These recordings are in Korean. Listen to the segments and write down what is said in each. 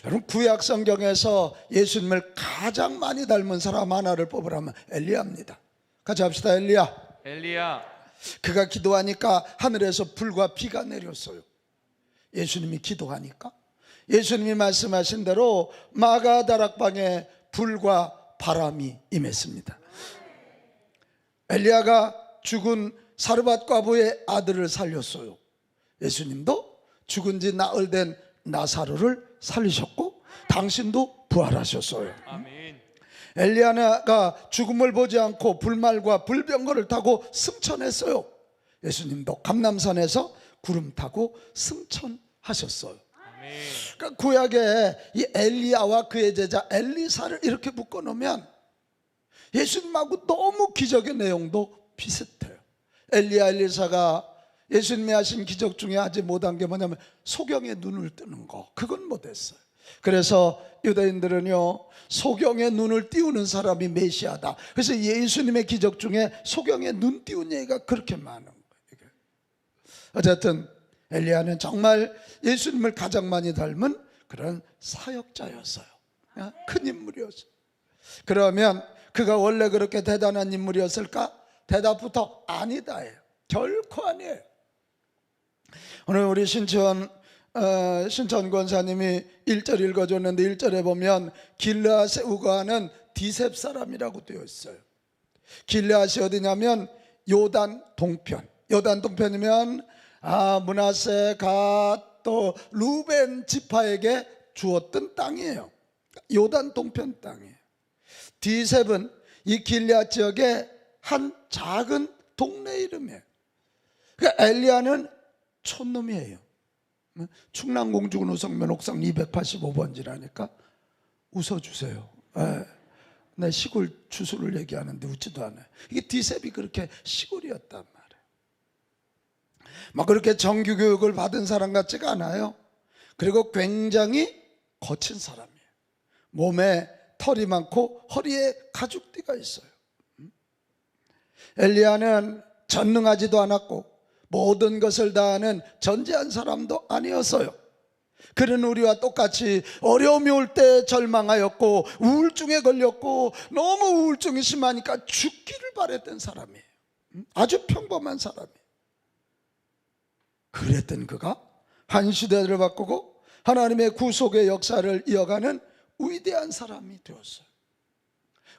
여러분, 구약 성경에서 예수님을 가장 많이 닮은 사람 하나를 뽑으라면 엘리야입니다. 같이 합시다. 엘리야. 그가 기도하니까 하늘에서 불과 비가 내렸어요. 예수님이 기도하니까 예수님이 말씀하신 대로 마가다락방에 불과 바람이 임했습니다. 엘리야가 죽은 사르밧 과부의 아들을 살렸어요. 예수님도 죽은 지 나흘 된 나사로를 살리셨고 당신도 부활하셨어요. 아멘. 엘리야가 죽음을 보지 않고 불말과 불병거를 타고 승천했어요. 예수님도 감람산에서 구름 타고 승천하셨어요. 아멘. 그러니까 구약에 이 엘리야와 그의 제자 엘리사를 이렇게 묶어놓으면 예수님하고 너무 기적의 내용도 비슷해요. 엘리야 엘리사가 예수님이 하신 기적 중에 하지 못한 게 뭐냐면 소경의 눈을 뜨는 거, 그건 못했어요. 그래서 유대인들은요, 소경의 눈을 띄우는 사람이 메시아다. 그래서 예수님의 기적 중에 소경의 눈 띄운 얘기가 그렇게 많은 거예요. 어쨌든 엘리야는 정말 예수님을 가장 많이 닮은 그런 사역자였어요. 큰 인물이었어요. 그러면 그가 원래 그렇게 대단한 인물이었을까? 대답부터 아니다예요. 결코 아니에요. 오늘 우리 신천 권사님이 1절 읽어줬는데 1절에 보면 길르앗에 우거하는 디셉 사람이라고 되어 있어요. 길르앗이 어디냐면 요단 동편. 요단 동편이면 므낫세, 갓, 또 루벤 지파에게 주었던 땅이에요. 요단 동편 땅이에요. 디셉은 이 길르앗 지역의 한 작은 동네 이름이에요. 그러니까 엘리야는 촌놈이에요. 충남공주군 우성면 옥상 285번지라니까 웃어주세요. 내 시골 주소를 얘기하는데 웃지도 않아요. 이게 디셉이 그렇게 시골이었단 말이에요. 막 그렇게 정규교육을 받은 사람 같지가 않아요. 그리고 굉장히 거친 사람이에요. 몸에 털이 많고 허리에 가죽띠가 있어요. 엘리야는 전능하지도 않았고 모든 것을 다 아는 전지한 사람도 아니었어요. 그는 우리와 똑같이 어려움이 올 때 절망하였고 우울증에 걸렸고 너무 우울증이 심하니까 죽기를 바랬던 사람이에요. 아주 평범한 사람이에요. 그랬던 그가 한 시대를 바꾸고 하나님의 구속의 역사를 이어가는 위대한 사람이 되었어요.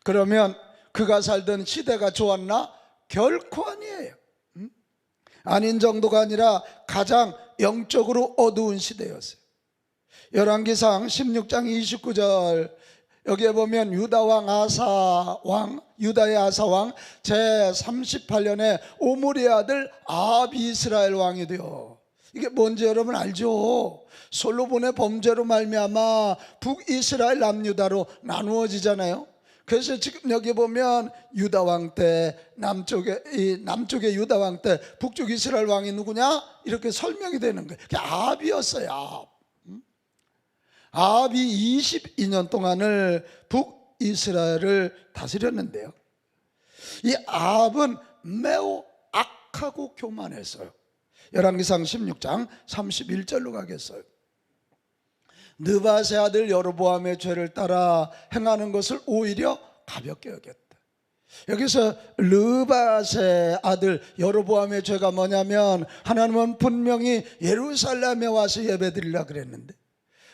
그러면 그가 살던 시대가 좋았나? 결코 아니에요. 아닌 정도가 아니라 가장 영적으로 어두운 시대였어요. 열왕기상 16장 29절 여기에 보면 유다의 아사왕 제38년에 오므리의 아들 아비스라엘 왕이 되어, 이게 뭔지 여러분 알죠? 솔로몬의 범죄로 말미암아 북이스라엘 남유다로 나누어지잖아요. 그래서 지금 여기 보면 유다 왕 때 남쪽에 유다 왕 때 북쪽 이스라엘 왕이 누구냐? 이렇게 설명이 되는 거예요. 그게 아합이었어요. 아합이 22년 동안을 북이스라엘을 다스렸는데요, 이 아합은 매우 악하고 교만했어요. 열왕기상 16장 31절로 가겠어요. 느밧의 아들 여로보암의 죄를 따라 행하는 것을 오히려 가볍게 여겼다. 여기서 느밧의 아들 여로보암의 죄가 뭐냐면, 하나님은 분명히 예루살렘에 와서 예배드리려고 그랬는데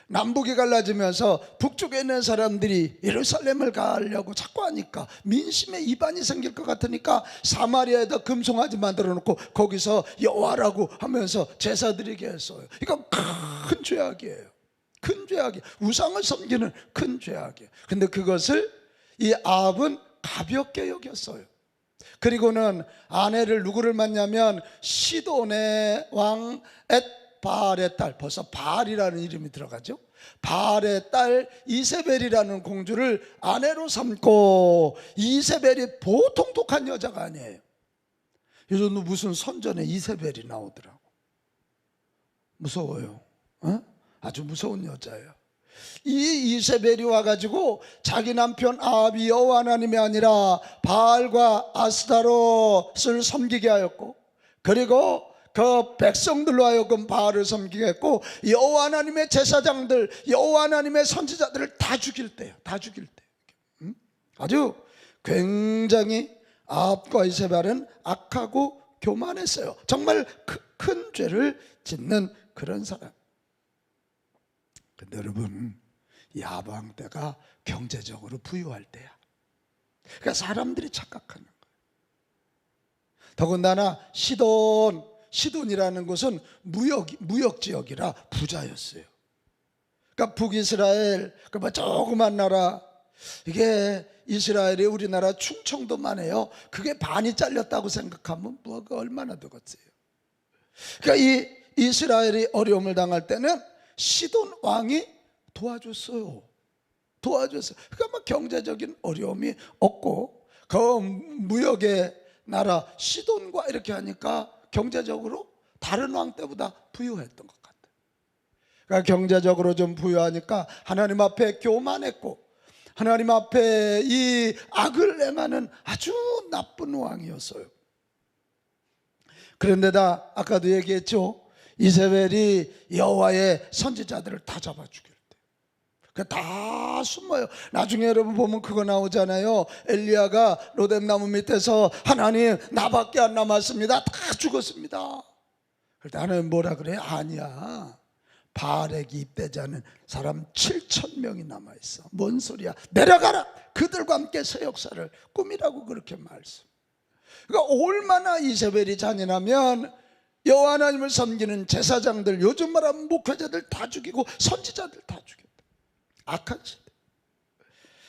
남북이 갈라지면서 북쪽에 있는 사람들이 예루살렘을 가려고 자꾸 하니까 민심에 이반이 생길 것 같으니까 사마리아에다 금송아지 만들어 놓고 거기서 여호와라고 하면서 제사 드리게 했어요. 이건 큰 죄악이에요. 큰 죄악이에요. 우상을 섬기는 큰 죄악이에요. 근데 그것을 이 아합은 가볍게 여겼어요. 그리고는 아내를 누구를 만나면 시돈의 왕 엣바알의 딸, 벌써 바알이라는 이름이 들어가죠. 바알의 딸 이세벨이라는 공주를 아내로 삼고, 이세벨이 보통 독한 여자가 아니에요. 요즘 무슨 선전에 이세벨이 나오더라고. 무서워요. 아주 무서운 여자예요. 이 이세벨이 와가지고 자기 남편 아합이 여호와 하나님이 아니라 바알과 아스타롯을 섬기게 하였고, 그리고 그 백성들로 하여금 바알을 섬기게 했고, 여호와 하나님의 제사장들, 여호와 하나님의 선지자들을 다 죽일 때요. 다 죽일 때. 아주 굉장히 아합과 이세벨은 악하고 교만했어요. 정말 큰 죄를 짓는 그런 사람. 근데 여러분, 야방 때가 경제적으로 부유할 때야. 그러니까 사람들이 착각하는 거예요. 더군다나 시돈이라는 곳은 무역 지역이라 부자였어요. 그러니까 북이스라엘, 그 조그만 나라, 이게 이스라엘이 우리나라 충청도만 해요. 그게 반이 잘렸다고 생각하면 뭐가 얼마나 되겠어요. 그러니까 이 이스라엘이 어려움을 당할 때는 시돈 왕이 도와줬어요. 그러니까 뭐 경제적인 어려움이 없고, 그 무역의 나라 시돈과 이렇게 하니까 경제적으로 다른 왕 때보다 부유했던 것 같아요. 그러니까 경제적으로 좀 부유하니까 하나님 앞에 교만했고, 하나님 앞에 이 악을 행하는 아주 나쁜 왕이었어요. 그런데다 아까도 얘기했죠. 이세벨이 여호와의 선지자들을 다 잡아 죽일 때, 다 숨어요. 나중에 여러분 보면 그거 나오잖아요. 엘리야가 로뎀나무 밑에서 하나님 나밖에 안 남았습니다, 다 죽었습니다. 그때 하나님 뭐라 그래요? 아니야, 바알에게 입되지 않은 사람 7,000명이 남아있어. 뭔 소리야, 내려가라, 그들과 함께 새 역사를 꾸미라고 그렇게 말씀. 그러니까 얼마나 이세벨이 잔인하면 여호와 하나님을 섬기는 제사장들, 요즘 말하면 목회자들 다 죽이고 선지자들 다 죽였다. 악한 시대.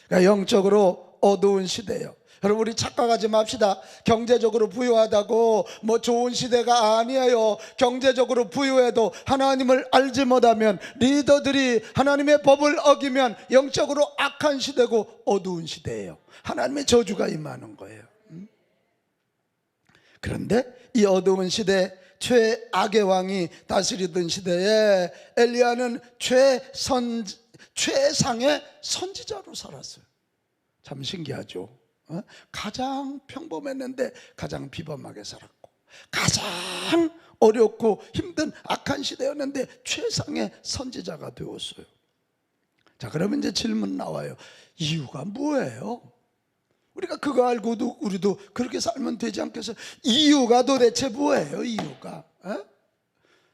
그러니까 영적으로 어두운 시대예요. 여러분, 우리 착각하지 맙시다. 경제적으로 부유하다고 뭐 좋은 시대가 아니에요. 경제적으로 부유해도 하나님을 알지 못하면, 리더들이 하나님의 법을 어기면 영적으로 악한 시대고 어두운 시대예요. 하나님의 저주가 임하는 거예요. 그런데 이 어두운 시대, 최악의 왕이 다스리던 시대에 엘리야는 최상의 선지자로 살았어요. 참 신기하죠. 가장 평범했는데 가장 비범하게 살았고, 가장 어렵고 힘든 악한 시대였는데 최상의 선지자가 되었어요. 자, 그러면 이제 질문 나와요. 이유가 뭐예요? 우리가 그거 알고도 우리도 그렇게 살면 되지 않겠어요? 이유가 도대체 뭐예요? 이유가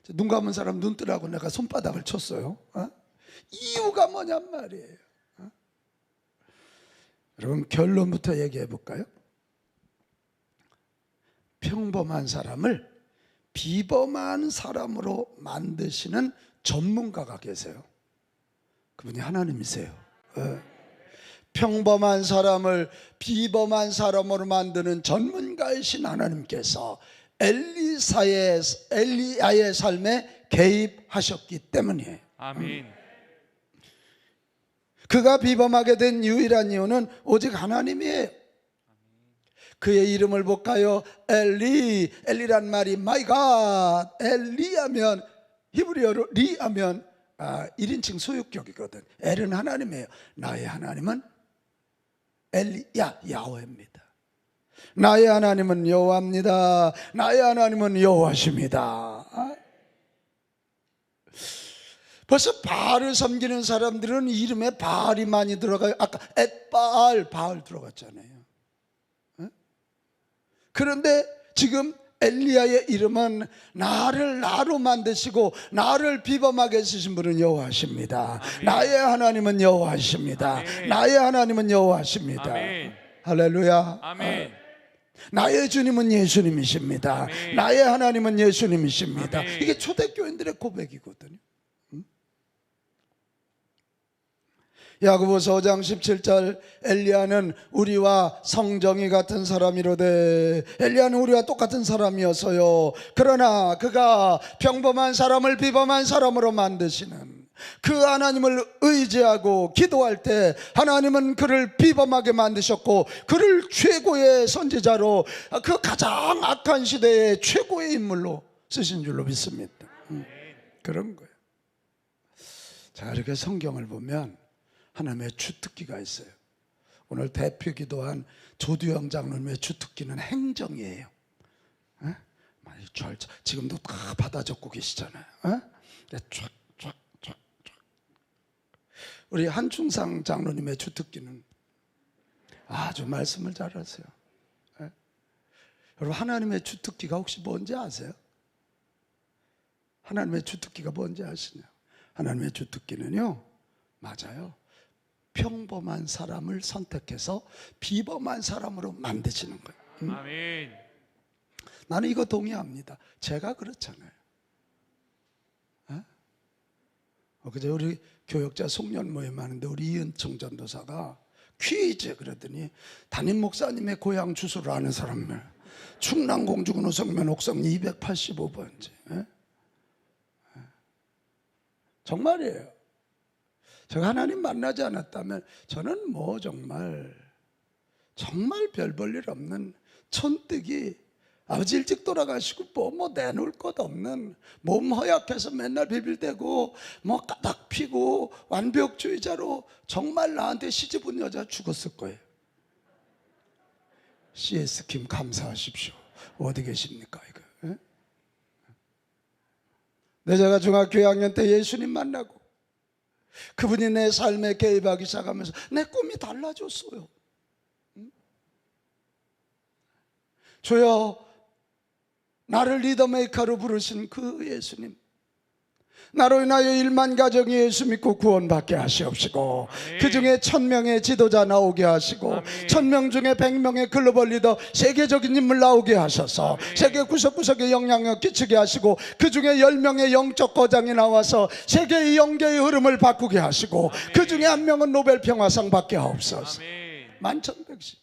눈 감은 사람 눈 뜨라고 내가 손바닥을 쳤어요. 이유가 뭐냔 말이에요. 여러분, 결론부터 얘기해 볼까요? 평범한 사람을 비범한 사람으로 만드시는 전문가가 계세요. 그분이 하나님이세요. 평범한 사람을 비범한 사람으로 만드는 전문가이신 하나님께서 엘리야의 삶에 개입하셨기 때문이에요. 아멘. 그가 비범하게 된 유일한 이유는 오직 하나님이에요. 그의 이름을 볼까요? 엘리란 말이 my God, 엘리하면 히브리어로 리하면 1인칭 소유격이거든. 엘은 하나님이에요. 나의 하나님은 야훼입니다. 나의 하나님은 여호와입니다. 나의 하나님은 여호와십니다. 벌써 바알을 섬기는 사람들은 이름에 바알이 많이 들어가요. 아까 바알 들어갔잖아요. 그런데 지금 엘리야의 이름은 나를 나로 만드시고 나를 비범하게 쓰신 분은 여호와십니다. 아멘. 나의 하나님은 여호와십니다. 아멘. 나의 하나님은 여호와십니다. 아멘. 할렐루야. 아멘. 나의 주님은 예수님이십니다. 아멘. 나의 하나님은 예수님이십니다. 아멘. 이게 초대교인들의 고백이거든요. 야고보서 5장 17절, 엘리야는 우리와 성정이 같은 사람이로되, 엘리야는 우리와 똑같은 사람이어서요, 그러나 그가 평범한 사람을 비범한 사람으로 만드시는 그 하나님을 의지하고 기도할 때 하나님은 그를 비범하게 만드셨고, 그를 최고의 선지자로, 그 가장 악한 시대의 최고의 인물로 쓰신 줄로 믿습니다. 그런 거예요. 자, 이렇게 성경을 보면 하나님의 주특기가 있어요. 오늘 대표 기도한 조두영 장로님의 주특기는 행정이에요. 지금도 다 받아 적고 계시잖아요. 어? 쫙. 우리 한충상 장로님의 주특기는 아주 말씀을 잘하세요. 예? 여러분, 하나님의 주특기가 혹시 뭔지 아세요? 하나님의 주특기가 뭔지 아시냐? 하나님의 주특기는요, 맞아요, 평범한 사람을 선택해서 비범한 사람으로 만드시는 거예요. 아멘. 나는 이거 동의합니다. 제가 그렇잖아요. 그제 우리 교역자 송년 모임 하는데 우리 이은청 전도사가 퀴즈 그러더니 담임 목사님의 고향 주소를 아는 사람을 충남 공주군 우성면 옥성 285번지. 정말이에요. 제가 하나님 만나지 않았다면 저는 뭐 정말 별 볼 일 없는 촌뜨기, 아버지 일찍 돌아가시고 뭐 내놓을 것 없는, 몸 허약해서 맨날 비빌대고 뭐 까닥 피고 완벽주의자로 정말 나한테 시집온 여자 죽었을 거예요. CS 김 감사하십시오. 어디 계십니까 이거? 예? 제가 중학교 2학년 때 예수님 만나고 그분이 내 삶에 개입하기 시작하면서 내 꿈이 달라졌어요. 주여, 나를 리더메이커로 부르신 그 예수님, 나로 인하여 1만 가정이 예수 믿고 구원받게 하시옵시고, 그 중에 1000명의 지도자 나오게 하시고, 1000명 중에 100명의 글로벌 리더, 세계적인 인물 나오게 하셔서 세계 구석구석에 영향력 끼치게 하시고, 그 중에 10명의 영적 거장이 나와서 세계의 영계의 흐름을 바꾸게 하시고, 그 중에 한 명은 노벨 평화상 받게 하옵소서. 11,110.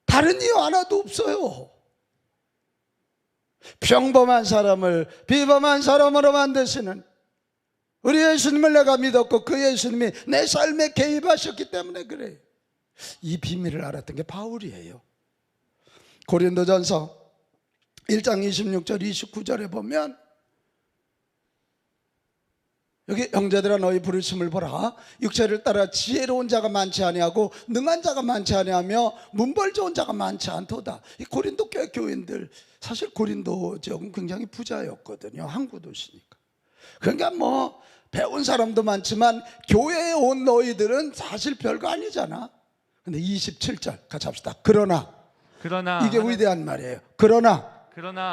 다른 이유 하나도 없어요. 평범한 사람을 비범한 사람으로 만드시는 우리 예수님을 내가 믿었고 그 예수님이 내 삶에 개입하셨기 때문에 그래요. 이 비밀을 알았던 게 바울이에요. 고린도전서 1장 26절 29절에 보면, 여기 형제들아 너희 부르심을 보라. 육체를 따라 지혜로운 자가 많지 아니하고 능한 자가 많지 아니하며 문벌 좋은 자가 많지 않도다. 이 고린도 교인들, 사실 고린도 지역은 굉장히 부자였거든요. 항구 도시니까. 그러니까 뭐 배운 사람도 많지만 교회에 온 너희들은 사실 별거 아니잖아. 근데 27절 같이 합시다. 그러나 이게 위대한 말이에요. 그러나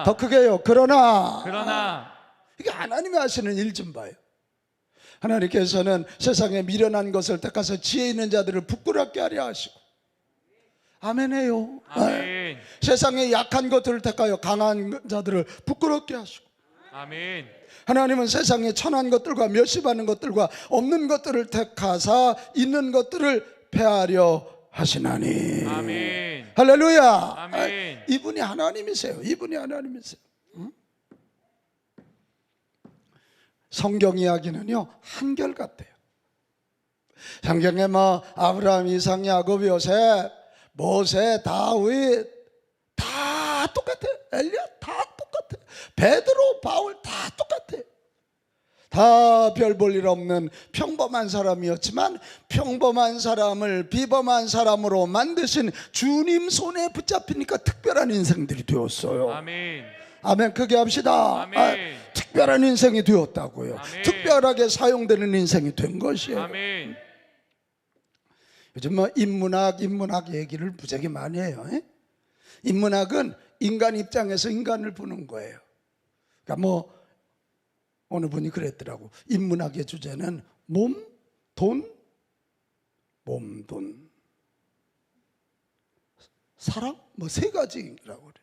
더 크게요. 그러나 이게 하나님이 하시는 일 좀 봐요. 하나님께서는 세상에 미련한 것을 택하서 지혜 있는 자들을 부끄럽게 하려 하시고, 아멘해요. 아멘. 세상에 약한 것들을 택하여 강한 자들을 부끄럽게 하시고, 아멘. 하나님은 세상에 천한 것들과 멸시받는 것들과 없는 것들을 택하사 있는 것들을 폐하려 하시나니. 아멘. 할렐루야. 아멘. 이분이 하나님이세요. 이분이 하나님이세요. 성경 이야기는요 한결같아요. 성경에 뭐 아브라함, 이삭, 야곱, 요셉, 모세, 다윗 다 똑같아요. 엘리야 다 똑같아요. 베드로, 바울 다 똑같아요. 다 별 볼 일 없는 평범한 사람이었지만 평범한 사람을 비범한 사람으로 만드신 주님 손에 붙잡히니까 특별한 인생들이 되었어요. 아멘. 아멘. 크게 합시다. 아멘. 특별한 인생이 되었다고요. 아멘. 특별하게 사용되는 인생이 된 것이에요. 아멘. 요즘 뭐 인문학 얘기를 무지하게 많이 해요. 인문학은 인간 입장에서 인간을 보는 거예요. 그러니까 뭐 어느 분이 그랬더라고. 인문학의 주제는 몸, 돈, 사랑 뭐 3가지라고 그래.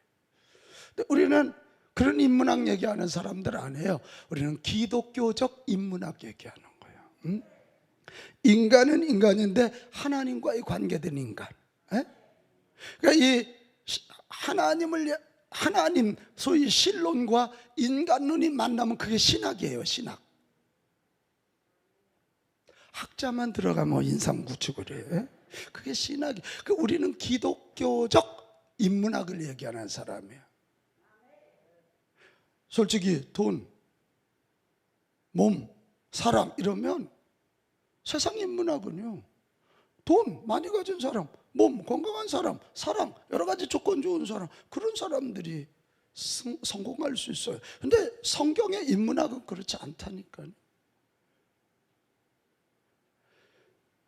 근데 우리는 그런 인문학 얘기하는 사람들 아니에요. 우리는 기독교적 인문학 얘기하는 거예요. 인간은 인간인데 하나님과의 관계된 인간. 그러니까 이 하나님 소위 신론과 인간론이 만나면 그게 신학이에요. 신학. 학자만 들어가면 인상구축을 해. 그게 신학이. 우리는 기독교적 인문학을 얘기하는 사람이에요. 솔직히 돈, 몸, 사랑 이러면 세상 인문학은요, 돈 많이 가진 사람 몸 건강한 사람, 사랑, 여러 가지 조건 좋은 사람, 그런 사람들이 성공할 수 있어요. 근데 성경의 인문학은 그렇지 않다니까요.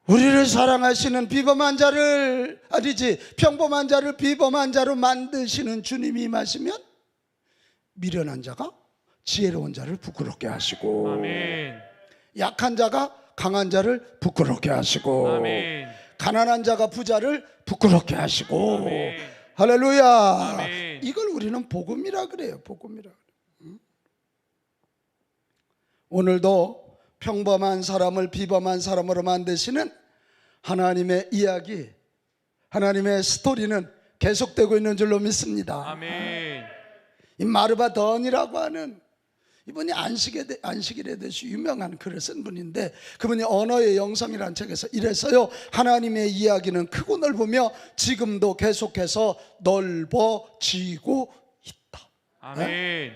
우리를 사랑하시는 비범한 자를, 아니지, 평범한 자를 비범한 자로 만드시는 주님이 임하시면 미련한 자가 지혜로운 자를 부끄럽게 하시고, 아멘. 약한 자가 강한 자를 부끄럽게 하시고, 아멘. 가난한 자가 부자를 부끄럽게 하시고, 아멘. 할렐루야. 아멘. 이걸 우리는 복음이라 그래요. 복음이라 그래요. 오늘도 평범한 사람을 비범한 사람으로 만드시는 하나님의 이야기, 하나님의 스토리는 계속되고 있는 줄로 믿습니다. 아멘. 이 마르바 던이라고 하는 이분이 안식일에 대해서 유명한 글을 쓴 분인데, 그분이 언어의 영성이라는 책에서 이랬어요. 하나님의 이야기는 크고 넓으며 지금도 계속해서 넓어지고 있다. 아멘.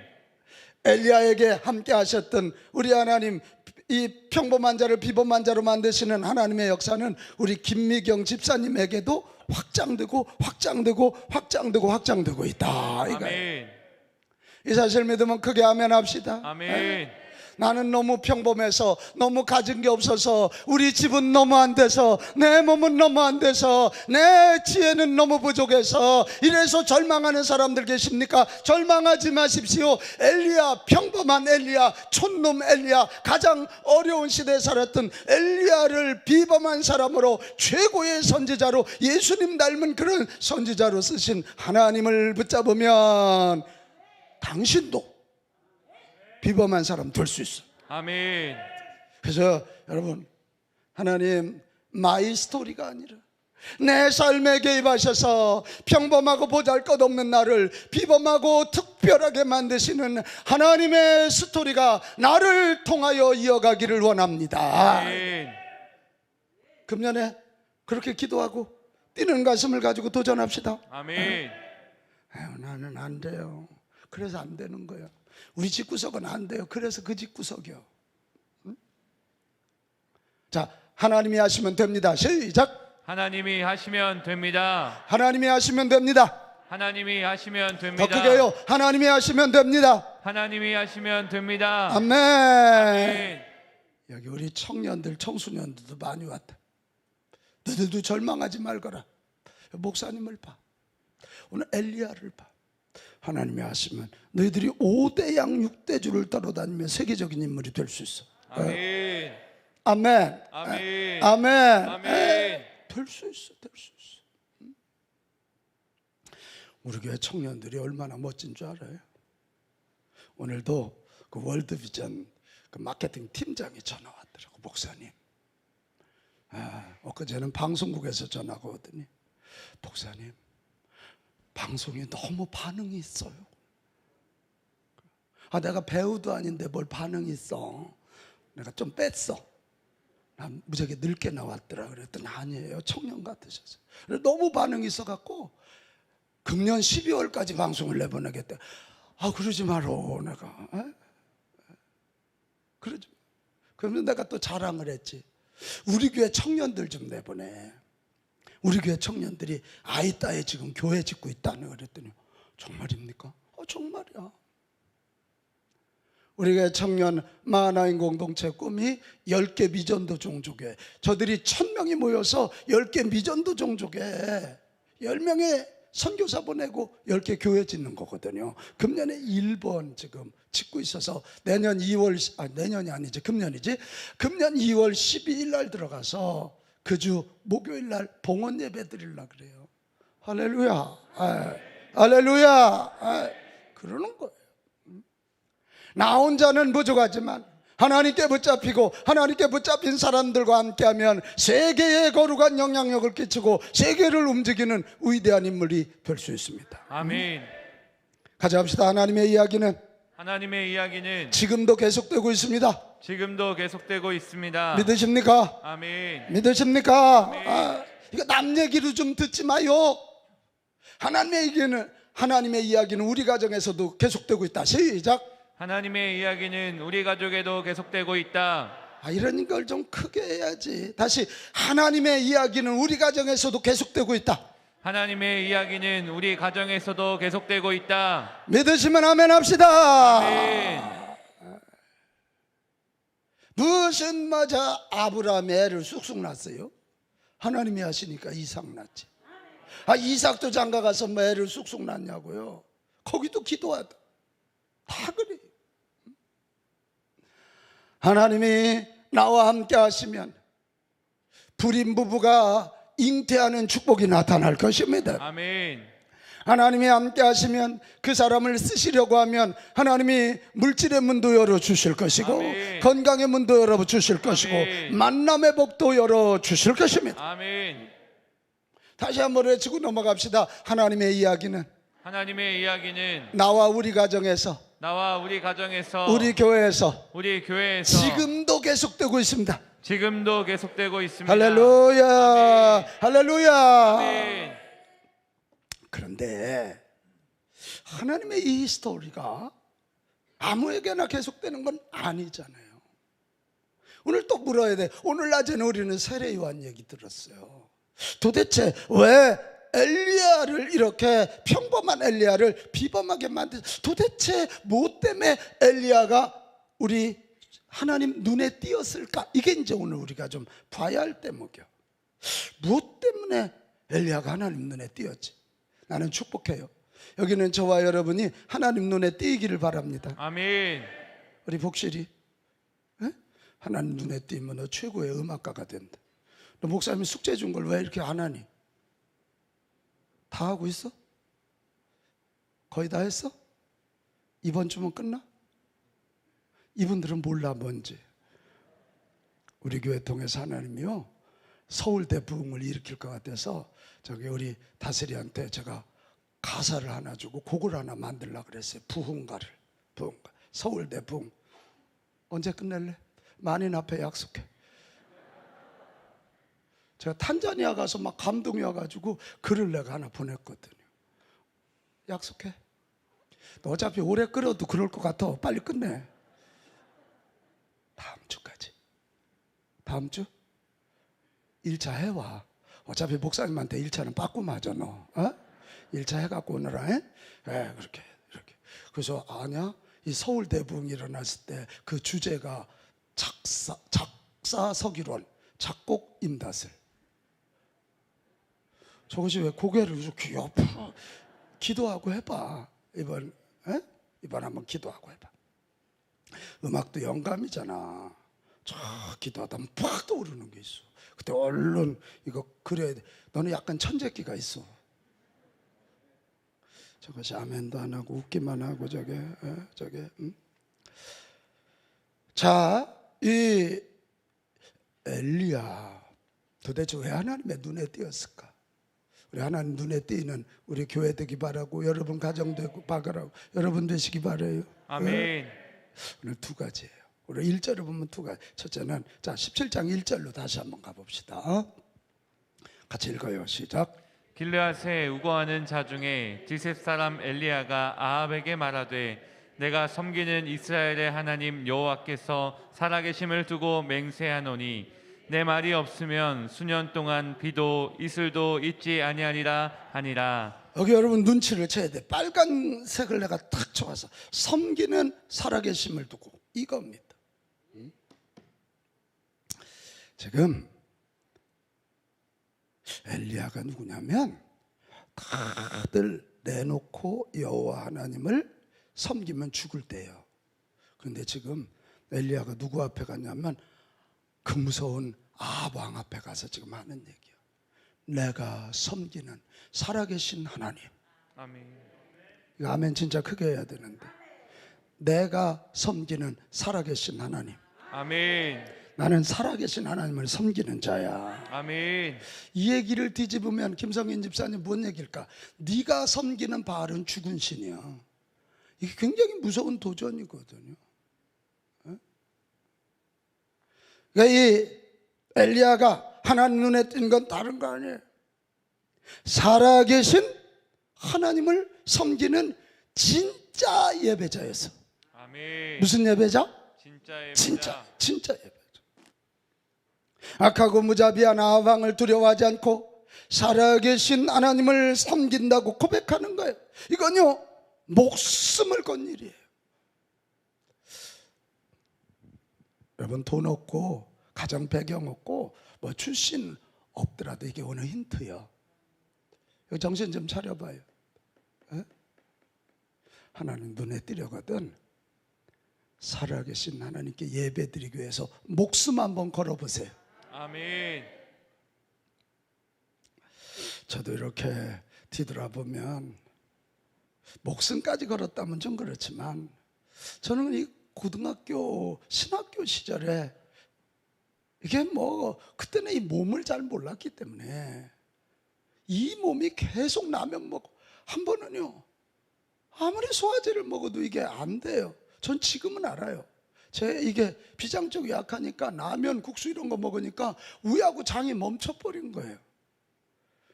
엘리야에게 함께 하셨던 우리 하나님, 이 평범한 자를 비범한 자로 만드시는 하나님의 역사는 우리 김미경 집사님에게도 확장되고 확장되고 확장되고 확장되고 있다, 이거예요. 아멘. 이 사실 믿으면 크게 아멘 합시다. 아멘. 나는 너무 평범해서, 너무 가진 게 없어서, 우리 집은 너무 안 돼서, 내 몸은 너무 안 돼서, 내 지혜는 너무 부족해서 이래서 절망하는 사람들 계십니까? 절망하지 마십시오. 엘리야, 평범한 엘리야, 촌놈 엘리야, 가장 어려운 시대에 살았던 엘리야를 비범한 사람으로, 최고의 선지자로, 예수님 닮은 그런 선지자로 쓰신 하나님을 붙잡으면 당신도 비범한 사람 될 수 있어. 아멘. 그래서 여러분, 하나님 마이 스토리가 아니라 내 삶에 개입하셔서 평범하고 보잘것없는 나를 비범하고 특별하게 만드시는 하나님의 스토리가 나를 통하여 이어가기를 원합니다. 아멘. 금년에 그렇게 기도하고 뛰는 가슴을 가지고 도전합시다. 아멘. 아유, 나는 안 돼요. 그래서 안 되는 거야. 우리 집구석은 안 돼요. 그래서 그 집구석이요. 응? 자, 하나님이 하시면 됩니다. 시작. 하나님이 하시면 됩니다. 하나님이 하시면 됩니다. 하나님이 하시면 됩니다. 더 크게요. 하나님이 하시면 됩니다. 하나님이 하시면 됩니다. 아멘. 아멘. 여기 우리 청년들, 청소년들도 많이 왔다. 너희들도 절망하지 말거라. 목사님을 봐. 오늘 엘리야를 봐. 하나님이 하시면 너희들이 5대 양 6대 주를 따라다니며 세계적인 인물이 될 수 있어. 아멘. 아멘. 아멘. 아멘. 아멘. 될 수 있어. 될 수 있어. 우리 교회 청년들이 얼마나 멋진 줄 알아요? 오늘도 그 월드비전 그 마케팅 팀장이 전화 왔더라고. 목사님, 엊그제는 방송국에서 전화가 오더니, 목사님, 방송에 너무 반응이 있어요. 내가 배우도 아닌데 뭘 반응이 있어. 내가 좀 뺐어. 난 무지하게 늙게 나왔더라. 그랬더니 아니에요, 청년 같으셨어요. 너무 반응이 있어갖고 금년 12월까지 방송을 내보내겠대. 그러지 마라. 내가 그러지. 그러면 내가 또 자랑을 했지. 우리 교회 청년들 좀 내보내. 우리 교회 청년들이 아이따에 지금 교회 짓고 있다는. 그랬더니 정말입니까? 정말이야. 우리 교회 청년 만화인 공동체 꿈이 10개 미전도 종족에, 저들이 1000명이 모여서 10개 미전도 종족에 10명의 선교사 보내고 10개 교회 짓는 거거든요. 금년에 1번 지금 짓고 있어서 내년이 아니지, 금년이지. 금년 2월 12일 날 들어가서 그 주 목요일 날 봉헌 예배 드리려고 그래요. 할렐루야. 할렐루야. 그러는 거예요. 나 혼자는 부족하지만 하나님께 붙잡히고 하나님께 붙잡힌 사람들과 함께하면 세계에 거룩한 영향력을 끼치고 세계를 움직이는 위대한 인물이 될 수 있습니다. 아멘. 가져갑시다. 하나님의 이야기는 지금도 계속되고 있습니다. 지금도 계속되고 있습니다. 믿으십니까? 아멘. 믿으십니까? 아멘. 이거 남 얘기로 좀 듣지 마요. 하나님의 이야기는 우리 가정에서도 계속되고 있다. 시작. 하나님의 이야기는 우리 가족에도 계속되고 있다. 이런 걸 좀 크게 해야지. 다시, 하나님의 이야기는 우리 가정에서도 계속되고 있다. 하나님의 이야기는 우리 가정에서도 계속되고 있다. 믿으시면 아멘 합시다. 아멘. 무슨 맞아 아브라함의 애를 쑥쑥 낳았어요? 하나님이 하시니까 이삭 낳지. 이삭도 장가 가서 뭐 애를 쑥쑥 낳냐고요? 거기도 기도하다. 다 그래. 하나님이 나와 함께 하시면 불임 부부가 잉태하는 축복이 나타날 것입니다. 아멘. 하나님이 함께 하시면 그 사람을 쓰시려고 하면 하나님이 물질의 문도 열어주실 것이고 아멘. 건강의 문도 열어주실 것이고 아멘. 만남의 복도 열어주실 것입니다. 아멘. 다시 한번 외치고 넘어갑시다. 하나님의 이야기는 하나님의 이야기는 나와 우리 가정에서, 나와 우리 가정에서, 우리 교회에서 우리 교회에서 지금도 계속되고 있습니다. 지금도 계속되고 있습니다. 할렐루야. 아멘. 할렐루야. 아멘. 그런데 하나님의 이 스토리가 아무에게나 계속되는 건 아니잖아요. 오늘 또 물어야 돼. 오늘 낮에는 우리는 세례 요한 얘기 들었어요. 도대체 왜 엘리야를 이렇게, 평범한 엘리야를 비범하게 만든, 도대체 뭐 때문에 엘리야가 우리 하나님 눈에 띄었을까? 이게 이제 오늘 우리가 좀 봐야 할 대목이야. 무엇 때문에 엘리야가 하나님 눈에 띄었지? 나는 축복해요. 여기는 저와 여러분이 하나님 눈에 띄기를 바랍니다. 아멘. 우리 복실이, 에? 하나님 눈에 띄면 너 최고의 음악가가 된다. 너 목사님이 숙제 준 걸 왜 이렇게 안 하니? 다 하고 있어? 거의 다 했어? 이번 주면 끝나? 이분들은 몰라 뭔지. 우리 교회 통해서 하나님이요 서울대 부흥을 일으킬 것 같아서 저기 우리 다스리한테 제가 가사를 하나 주고 곡을 하나 만들려고 그랬어요. 부흥가. 서울대 부흥. 언제 끝낼래? 만인 앞에 약속해. 제가 탄자니아 가서 막 감동이 와가지고 글을 내가 하나 보냈거든요. 약속해. 너 어차피 오래 끌어도 그럴 것 같아. 빨리 끝내. 다음 주까지. 다음 주 1차 해와. 어차피 목사님한테 1차는 빠꾸마죠 너. 1차 해갖고 오너라. 그렇게 이렇게. 그래서 아냐, 이 서울대 부흥이 일어났을 때 그 주제가 작사서기론, 작곡 임다슬. 저것이 왜 고개를 이렇게 옆으로 기도하고 해봐. 이번 한번 기도하고 해봐. 음악도 영감이잖아. 저 기도하다 보면 팍 떠오르는 게 있어. 그때 얼른 이거 그래야 돼. 너는 약간 천재기가 있어. 저것이 아멘도 안 하고 웃기만 하고 저게. 자, 이 엘리야 도대체 왜 하나님의 눈에 띄었을까? 우리 하나님 눈에 띄는 우리 교회 되기 바라고, 여러분 가정 되고 바라고, 여러분 되시기 바라요. 아멘. 오늘 두 가지예요. 우리 1절을 보면 두 가지. 첫째는, 자, 17장 1절로 다시 한번 가봅시다. 같이 읽어요. 시작. 길르앗에 우거하는 자 중에 디셉 사람 엘리야가 아합에게 말하되 내가 섬기는 이스라엘의 하나님 여호와께서 살아계심을 두고 맹세하노니 내 말이 없으면 수년 동안 비도 이슬도 있지 아니하리라 하니라. 여기 여러분 눈치를 채야 돼. 빨간색을 내가 탁 쳐서 섬기는 살아계심을 두고, 이겁니다. 지금 엘리야가 누구냐면 다들 내놓고 여호와 하나님을 섬기면 죽을 때예요. 그런데 지금 엘리야가 누구 앞에 갔냐면 그 무서운 아합 왕 앞에 가서 지금 하는 얘기야. 내가 섬기는 살아계신 하나님. 아멘. 이거 아멘 진짜 크게 해야 되는데, 내가 섬기는 살아계신 하나님. 아멘. 나는 살아계신 하나님을 섬기는 자야. 아멘. 이 얘기를 뒤집으면 김성인 집사님 뭔 얘기일까? 네가 섬기는 바알은 죽은 신이야. 이게 굉장히 무서운 도전이거든요. 그러니까 이 엘리야가 하나님 눈에 띈 건 다른 거 아니에요. 살아계신 하나님을 섬기는 진짜 예배자였어. 아멘. 무슨 예배자? 진짜 예배자. 진짜 예배자. 악하고 무자비한 아합 왕을 두려워하지 않고 살아계신 하나님을 섬긴다고 고백하는 거예요. 이건요, 목숨을 건 일이에요. 여러분, 돈 없고 가정 배경 없고 뭐 출신 없더라도 이게 오늘 힌트예요. 정신 좀 차려봐요. 에? 하나님 눈에 띄려거든 살아계신 하나님께 예배드리기 위해서 목숨 한번 걸어보세요. 아멘. 저도 이렇게 뒤돌아보면 목숨까지 걸었다면 좀 그렇지만 저는 이 고등학교 신학교 시절에 이게 뭐 그때는 이 몸을 잘 몰랐기 때문에 이 몸이 계속 라면 먹고 한 번은요 아무리 소화제를 먹어도 이게 안 돼요. 전 지금은 알아요. 제 이게 비장적이 약하니까 라면, 국수 이런 거 먹으니까 우하고 장이 멈춰버린 거예요.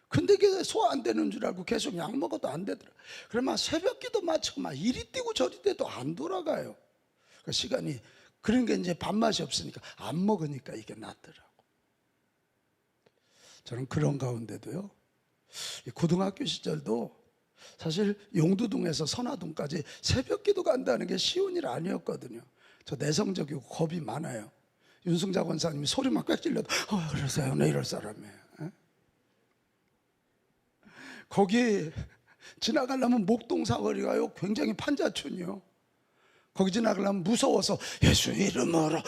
근데 이게 소화 안 되는 줄 알고 계속 약 먹어도 안 되더라. 그러면 새벽 기도 마치고 막 이리 뛰고 저리 뛰도 안 돌아가요. 그 시간이 그런 게 이제 밥맛이 없으니까 안 먹으니까 이게 낫더라고. 저는 그런 가운데도요 고등학교 시절도 사실 용두동에서 선화동까지 새벽 기도 간다는 게 쉬운 일 아니었거든요. 저 내성적이고 겁이 많아요. 윤승자 권사님이 소리만 꽥 질러도 그러세요? 네, 이럴 사람이에요. 거기 지나가려면 목동 사거리가요 굉장히 판자촌이요. 거기 지나가려면 무서워서 예수 이름으로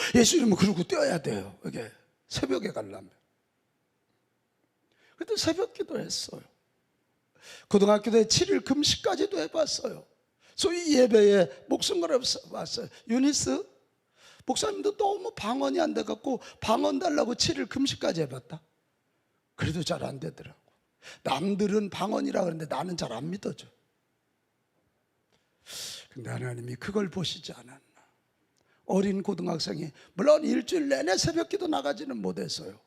그러고 뛰어야 돼요. 이게 새벽에 가려면. 그래도 새벽 기도했어요. 고등학교 때 7일 금식까지도 해봤어요. 소위 예배에 목숨 걸어봤어요. 유니스 목사님도 너무 방언이 안 돼갖고 방언 달라고 7일 금식까지 해봤다. 그래도 잘 안 되더라고. 남들은 방언이라 그러는데 나는 잘 안 믿어져. 근데 하나님이 그걸 보시지 않았나. 어린 고등학생이 물론 일주일 내내 새벽 기도 나가지는 못했어요.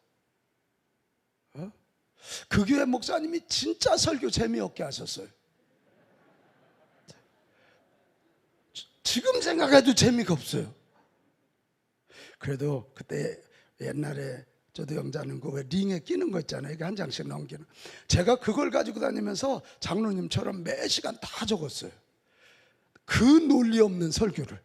그 교회 목사님이 진짜 설교 재미없게 하셨어요. 지금 생각해도 재미가 없어요. 그래도 그때 옛날에 저도 영자는 그 왜 링에 끼는 거 있잖아요. 이게 한 장씩 넘기는. 제가 그걸 가지고 다니면서 장로님처럼 매 시간 다 적었어요. 그 논리 없는 설교를.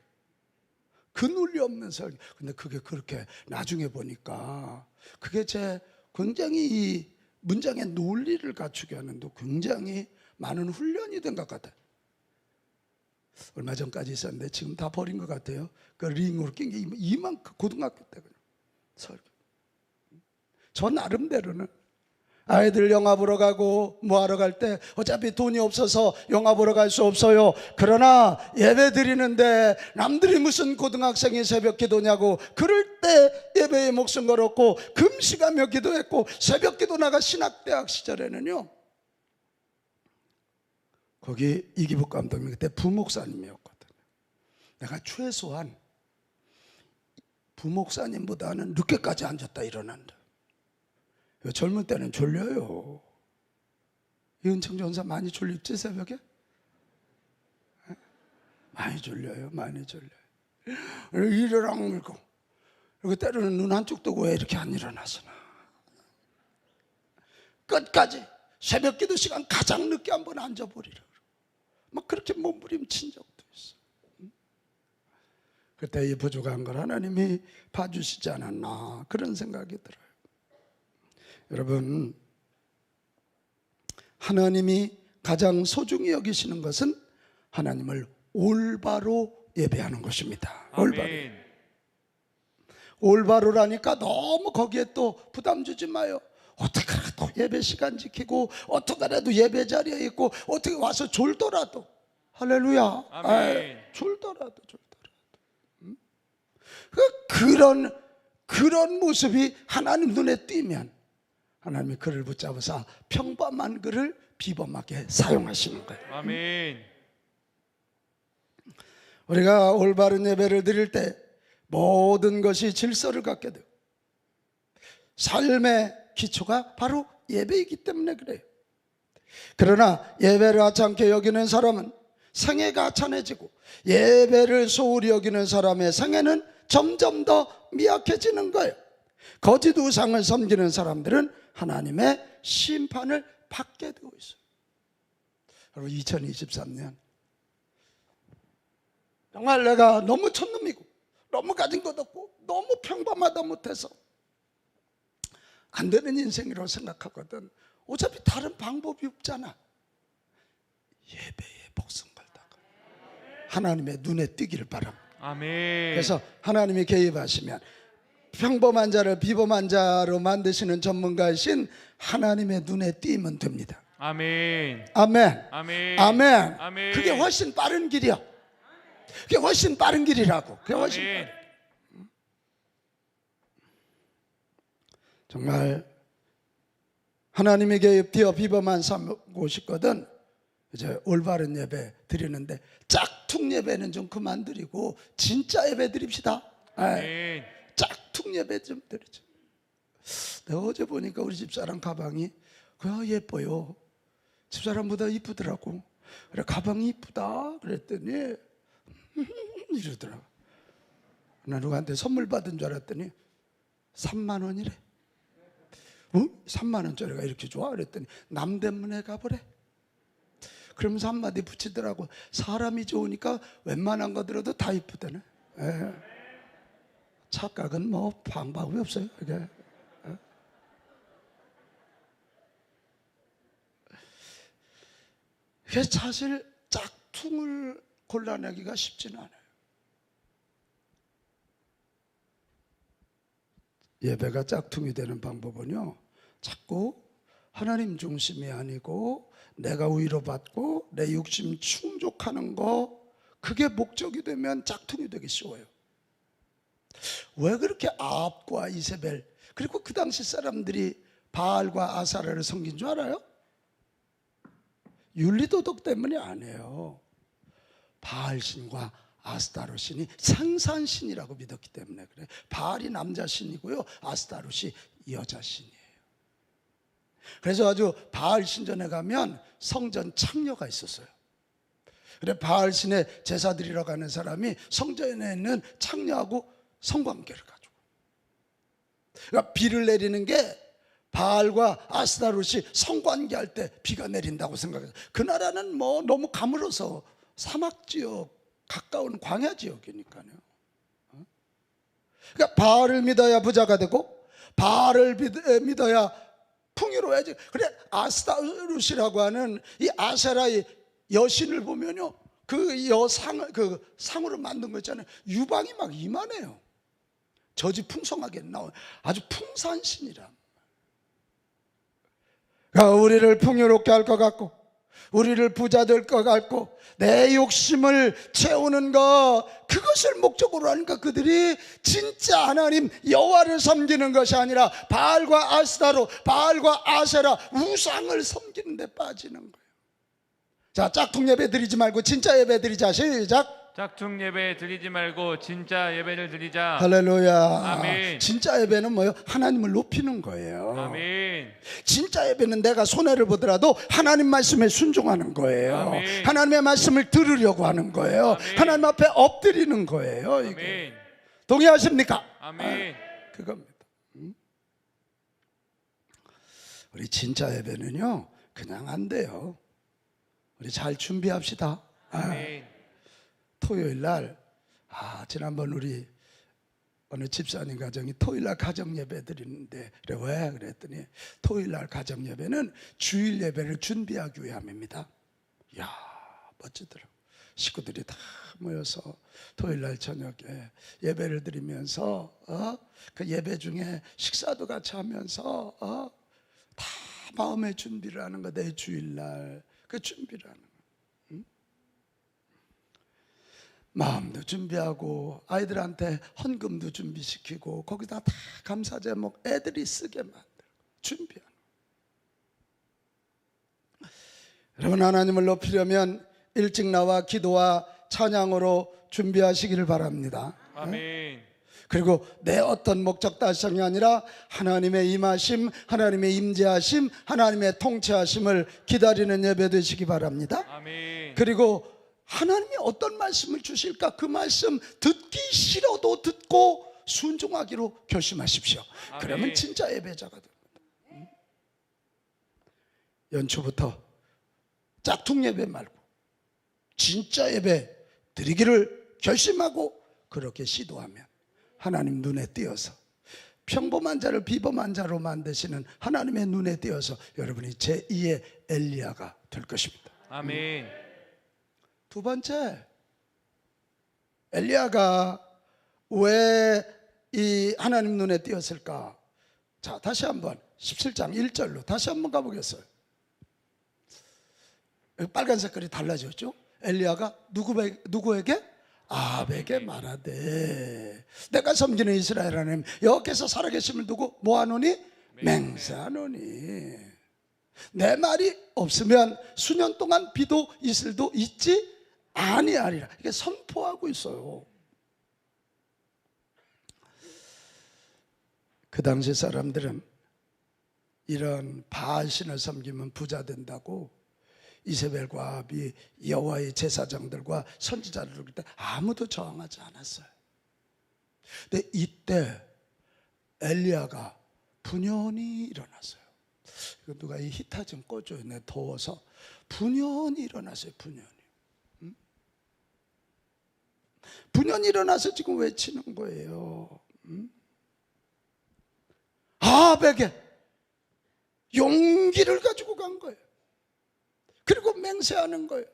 그 논리 없는 설교. 근데 그게 그렇게 나중에 보니까 그게 제 굉장히 이 문장의 논리를 갖추게 하는데 굉장히 많은 훈련이 된 것 같아요. 얼마 전까지 있었는데 지금 다 버린 것 같아요. 그 링으로 낀 게 이만큼 고등학교 때 그냥 설교. 저 나름대로는 아이들 영화 보러 가고 뭐 하러 갈 때 어차피 돈이 없어서 영화 보러 갈 수 없어요. 그러나 예배 드리는데 남들이 무슨 고등학생이 새벽 기도냐고 그럴 때 예배에 목숨 걸었고 금식하며 기도했고 새벽 기도 나가 신학대학 시절에는요 거기 이기복 감독님이 그때 부목사님이었거든요. 내가 최소한 부목사님보다는 늦게까지 앉았다 일어난다. 젊을 때는 졸려요. 이은청 전사 많이 졸립지 새벽에? 많이 졸려요. 많이 졸려요. 이를 악물고 그리고 때로는 눈 한쪽 뜨고 왜 이렇게 안 일어나시나. 끝까지 새벽 기도 시간 가장 늦게 한번 앉아버리라. 막 그렇게 몸부림친 적도 있어. 그때 이 부족한 걸 하나님이 봐주시지 않았나 그런 생각이 들어요. 여러분, 하나님이 가장 소중히 여기시는 것은 하나님을 올바로 예배하는 것입니다. 올바로라니까 너무 거기에 또 부담 주지 마요. 어떻게라도 예배 시간 지키고 어떻게라도 예배 자리에 있고 어떻게 와서 졸더라도 할렐루야. 졸더라도 그런 모습이 하나님 눈에 띄면 하나님이 그를 붙잡아서 평범한 그를 비범하게 사용하시는 거예요. 아멘. 우리가 올바른 예배를 드릴 때 모든 것이 질서를 갖게 돼요. 삶의 기초가 바로 예배이기 때문에 그래요. 그러나 예배를 하찮게 여기는 사람은 생애가 하찮아지고 예배를 소홀히 여기는 사람의 생애는 점점 더 미약해지는 거예요. 거짓 우상을 섬기는 사람들은 하나님의 심판을 받게 되고 있어요. 여러분 2023년 정말 내가 너무 촌놈이고 너무 가진 것 없고 너무 평범하다 못해서 안 되는 인생이라고 생각하거든. 어차피 다른 방법이 없잖아. 예배에 목숨 걸다가 하나님의 눈에 띄기를 바랍니다. 아멘. 그래서 하나님이 개입하시면 평범한 자를 비범한 자로 만드시는 전문가이신 하나님의 눈에 띄면 됩니다. 아멘. 아멘. 아멘. 아멘. 아멘. 그게 훨씬 빠른 길이야. 그게 훨씬 빠른 길이라고. 그게 훨씬 아멘. 빠른. 정말 하나님의 개입되어 비범한 삼고 싶거든. 이제 올바른 예배 드리는데 짝퉁 예배는 좀 그만 드리고 진짜 예배 드립시다. 아멘. 짝퉁 예배 좀 드리죠. 내가 어제 보니까 우리 집사람 가방이 예뻐요. 집사람보다 이쁘더라고. 그래 가방이 이쁘다 그랬더니 이러더라고. 나 누구한테 선물 받은 줄 알았더니 3만 원이래. 3만 원짜리가 이렇게 좋아? 그랬더니 남대문에 가보래. 그러면서 한마디 붙이더라고. 사람이 좋으니까 웬만한 거 들어도 다 이쁘다네. 착각은 뭐 방법이 없어요. 이게. 그게 사실 짝퉁을 골라내기가 쉽지는 않아요. 예배가 짝퉁이 되는 방법은요, 자꾸 하나님 중심이 아니고 내가 위로받고 내 육심 충족하는 거, 그게 목적이 되면 짝퉁이 되기 쉬워요. 왜 그렇게 아합과 이세벨, 그리고 그 당시 사람들이 바알과 아사라를 섬긴 줄 알아요? 윤리도덕 때문이 아니에요. 바알신과 아스타롯신이 생산신이라고 믿었기 때문에 그래. 바알이 남자신이고요, 아스타롯이 여자신이에요. 그래서 아주 바알 신전에 가면 성전 창녀가 있었어요. 그래 바알신의 제사드리러 가는 사람이 성전에 있는 창녀하고 성관계를 가지고, 그러니까 비를 내리는 게 바알과 아스타롯이 성관계할 때 비가 내린다고 생각해요. 그 나라는 뭐 너무 가물어서 사막지역, 가까운 광야 지역이니까요. 그러니까 바알을 믿어야 부자가 되고 바알을 믿어야 풍요로워야지. 그래 아스타롯이라고 하는 이 아세라의 여신을 보면요, 그 여상을 그 상으로 만든 거 있잖아요. 유방이 막 이만해요. 저지 풍성하게 나온 아주 풍산신이라. 그러니까 우리를 풍요롭게 할 것 같고 우리를 부자 될 것 같고 내 욕심을 채우는 것, 그것을 목적으로 하니까 그들이 진짜 하나님 여호와를 섬기는 것이 아니라 바알과 아스타로, 바알과 아세라 우상을 섬기는 데 빠지는 거예요. 자, 짝퉁 예배 드리지 말고 진짜 예배 드리자. 시작. 짝퉁 예배 드리지 말고 진짜 예배를 드리자. 할렐루야. 아멘. 진짜 예배는 뭐예요? 하나님을 높이는 거예요. 아멘. 진짜 예배는 내가 손해를 보더라도 하나님 말씀에 순종하는 거예요. 아멘. 하나님의 말씀을 들으려고 하는 거예요. 아멘. 하나님 앞에 엎드리는 거예요. 이게. 아멘. 동의하십니까? 아멘. 그겁니다. 우리 진짜 예배는요, 그냥 안 돼요. 우리 잘 준비합시다. 아멘. 토요일 날, 지난번 우리 어느 집사님 가정이 토요일 날 가정 예배 드리는데, 그래 왜? 그랬더니 토요일 날 가정 예배는 주일 예배를 준비하기 위함입니다. 이야, 멋지더라고. 식구들이 다 모여서 토요일 날 저녁에 예배를 드리면서 그 예배 중에 식사도 같이 하면서 다 마음의 준비를 하는 거. 내 주일 날 그 준비를 하는 거. 마음도 준비하고 아이들한테 헌금도 준비시키고 거기다 다 감사 제목 애들이 쓰게 만들고 준비하는 거예요. 여러분, 하나님을 높이려면 일찍 나와 기도와 찬양으로 준비하시기를 바랍니다. 아멘. 그리고 내 어떤 목적 달성이 아니라 하나님의 임하심, 하나님의 임재하심, 하나님의 통치하심을 기다리는 예배 되시기 바랍니다. 아멘. 그리고 하나님이 어떤 말씀을 주실까, 그 말씀 듣기 싫어도 듣고 순종하기로 결심하십시오. 아멘. 그러면 진짜 예배자가 됩니다. 연초부터 짝퉁 예배 말고 진짜 예배 드리기를 결심하고 그렇게 시도하면 하나님 눈에 띄어서 평범한 자를 비범한 자로 만드시는 하나님의 눈에 띄어서 여러분이 제2의 엘리야가 될 것입니다. 아멘. 두 번째, 엘리야가 왜 이 하나님 눈에 띄었을까? 자, 다시 한번 17장 1절로 다시 한번 가보겠어요. 빨간 색깔이 달라졌죠? 엘리야가 누구에게? 아합에게 말하되 내가 섬기는 이스라엘 하나님 여호와께서 살아계심을 두고 뭐하노니? 맹세하노니 내 말이 없으면 수년 동안 비도 이슬도 있지 아니하리라. 이게 선포하고 있어요. 그 당시 사람들은 이런 바알신을 섬기면 부자 된다고 이세벨과 아합이 여호와의 제사장들과 선지자를 부를 때 아무도 저항하지 않았어요. 근데 이때 엘리야가 분연히 일어났어요. 이거 누가 이 히터 좀 꺼줘요. 내 더워서. 분연히 일어났어요. 분연히. 분연히 일어나서 지금 외치는 거예요. 아합에게 용기를 가지고 간 거예요. 그리고 맹세하는 거예요.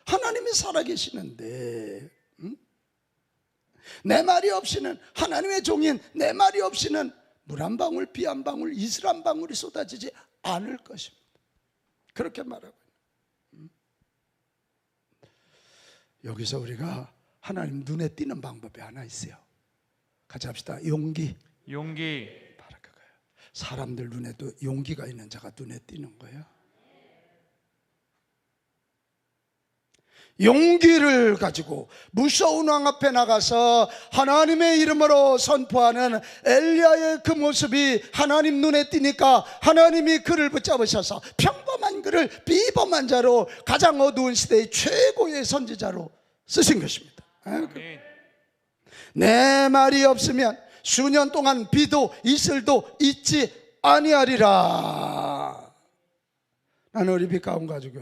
하나님이 살아계시는데 내 말이 없이는 하나님의 종인 내 말이 없이는 물 한 방울 비 한 방울 이슬 한 방울이 쏟아지지 않을 것입니다. 그렇게 말하고 있는. 여기서 우리가 하나님 눈에 띄는 방법이 하나 있어요. 같이 합시다. 용기. 바로 그거예요. 사람들 눈에도 용기가 있는 자가 눈에 띄는 거예요. 용기를 가지고 무서운 왕 앞에 나가서 하나님의 이름으로 선포하는 엘리야의 그 모습이 하나님 눈에 띄니까 하나님이 그를 붙잡으셔서 평범한 그를 비범한 자로 가장 어두운 시대의 최고의 선지자로 쓰신 것입니다. 아멘. 내 말이 없으면 수년 동안 비도 이슬도 있지 아니하리라. 나는 우리 빛가운 가족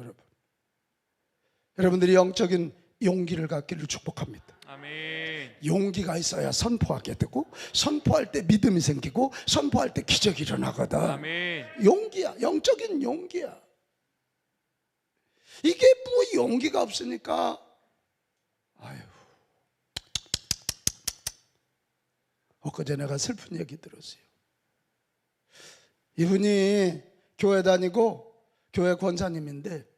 여러분들이 영적인 용기를 갖기를 축복합니다. 아멘. 용기가 있어야 선포하게 되고 선포할 때 믿음이 생기고 선포할 때 기적이 일어나거든. 아멘. 용기야. 영적인 용기야. 이게 뭐 용기가 없으니까 아유. 엊그제 내가 슬픈 얘기 들었어요. 이분이 교회 다니고 교회 권사님인데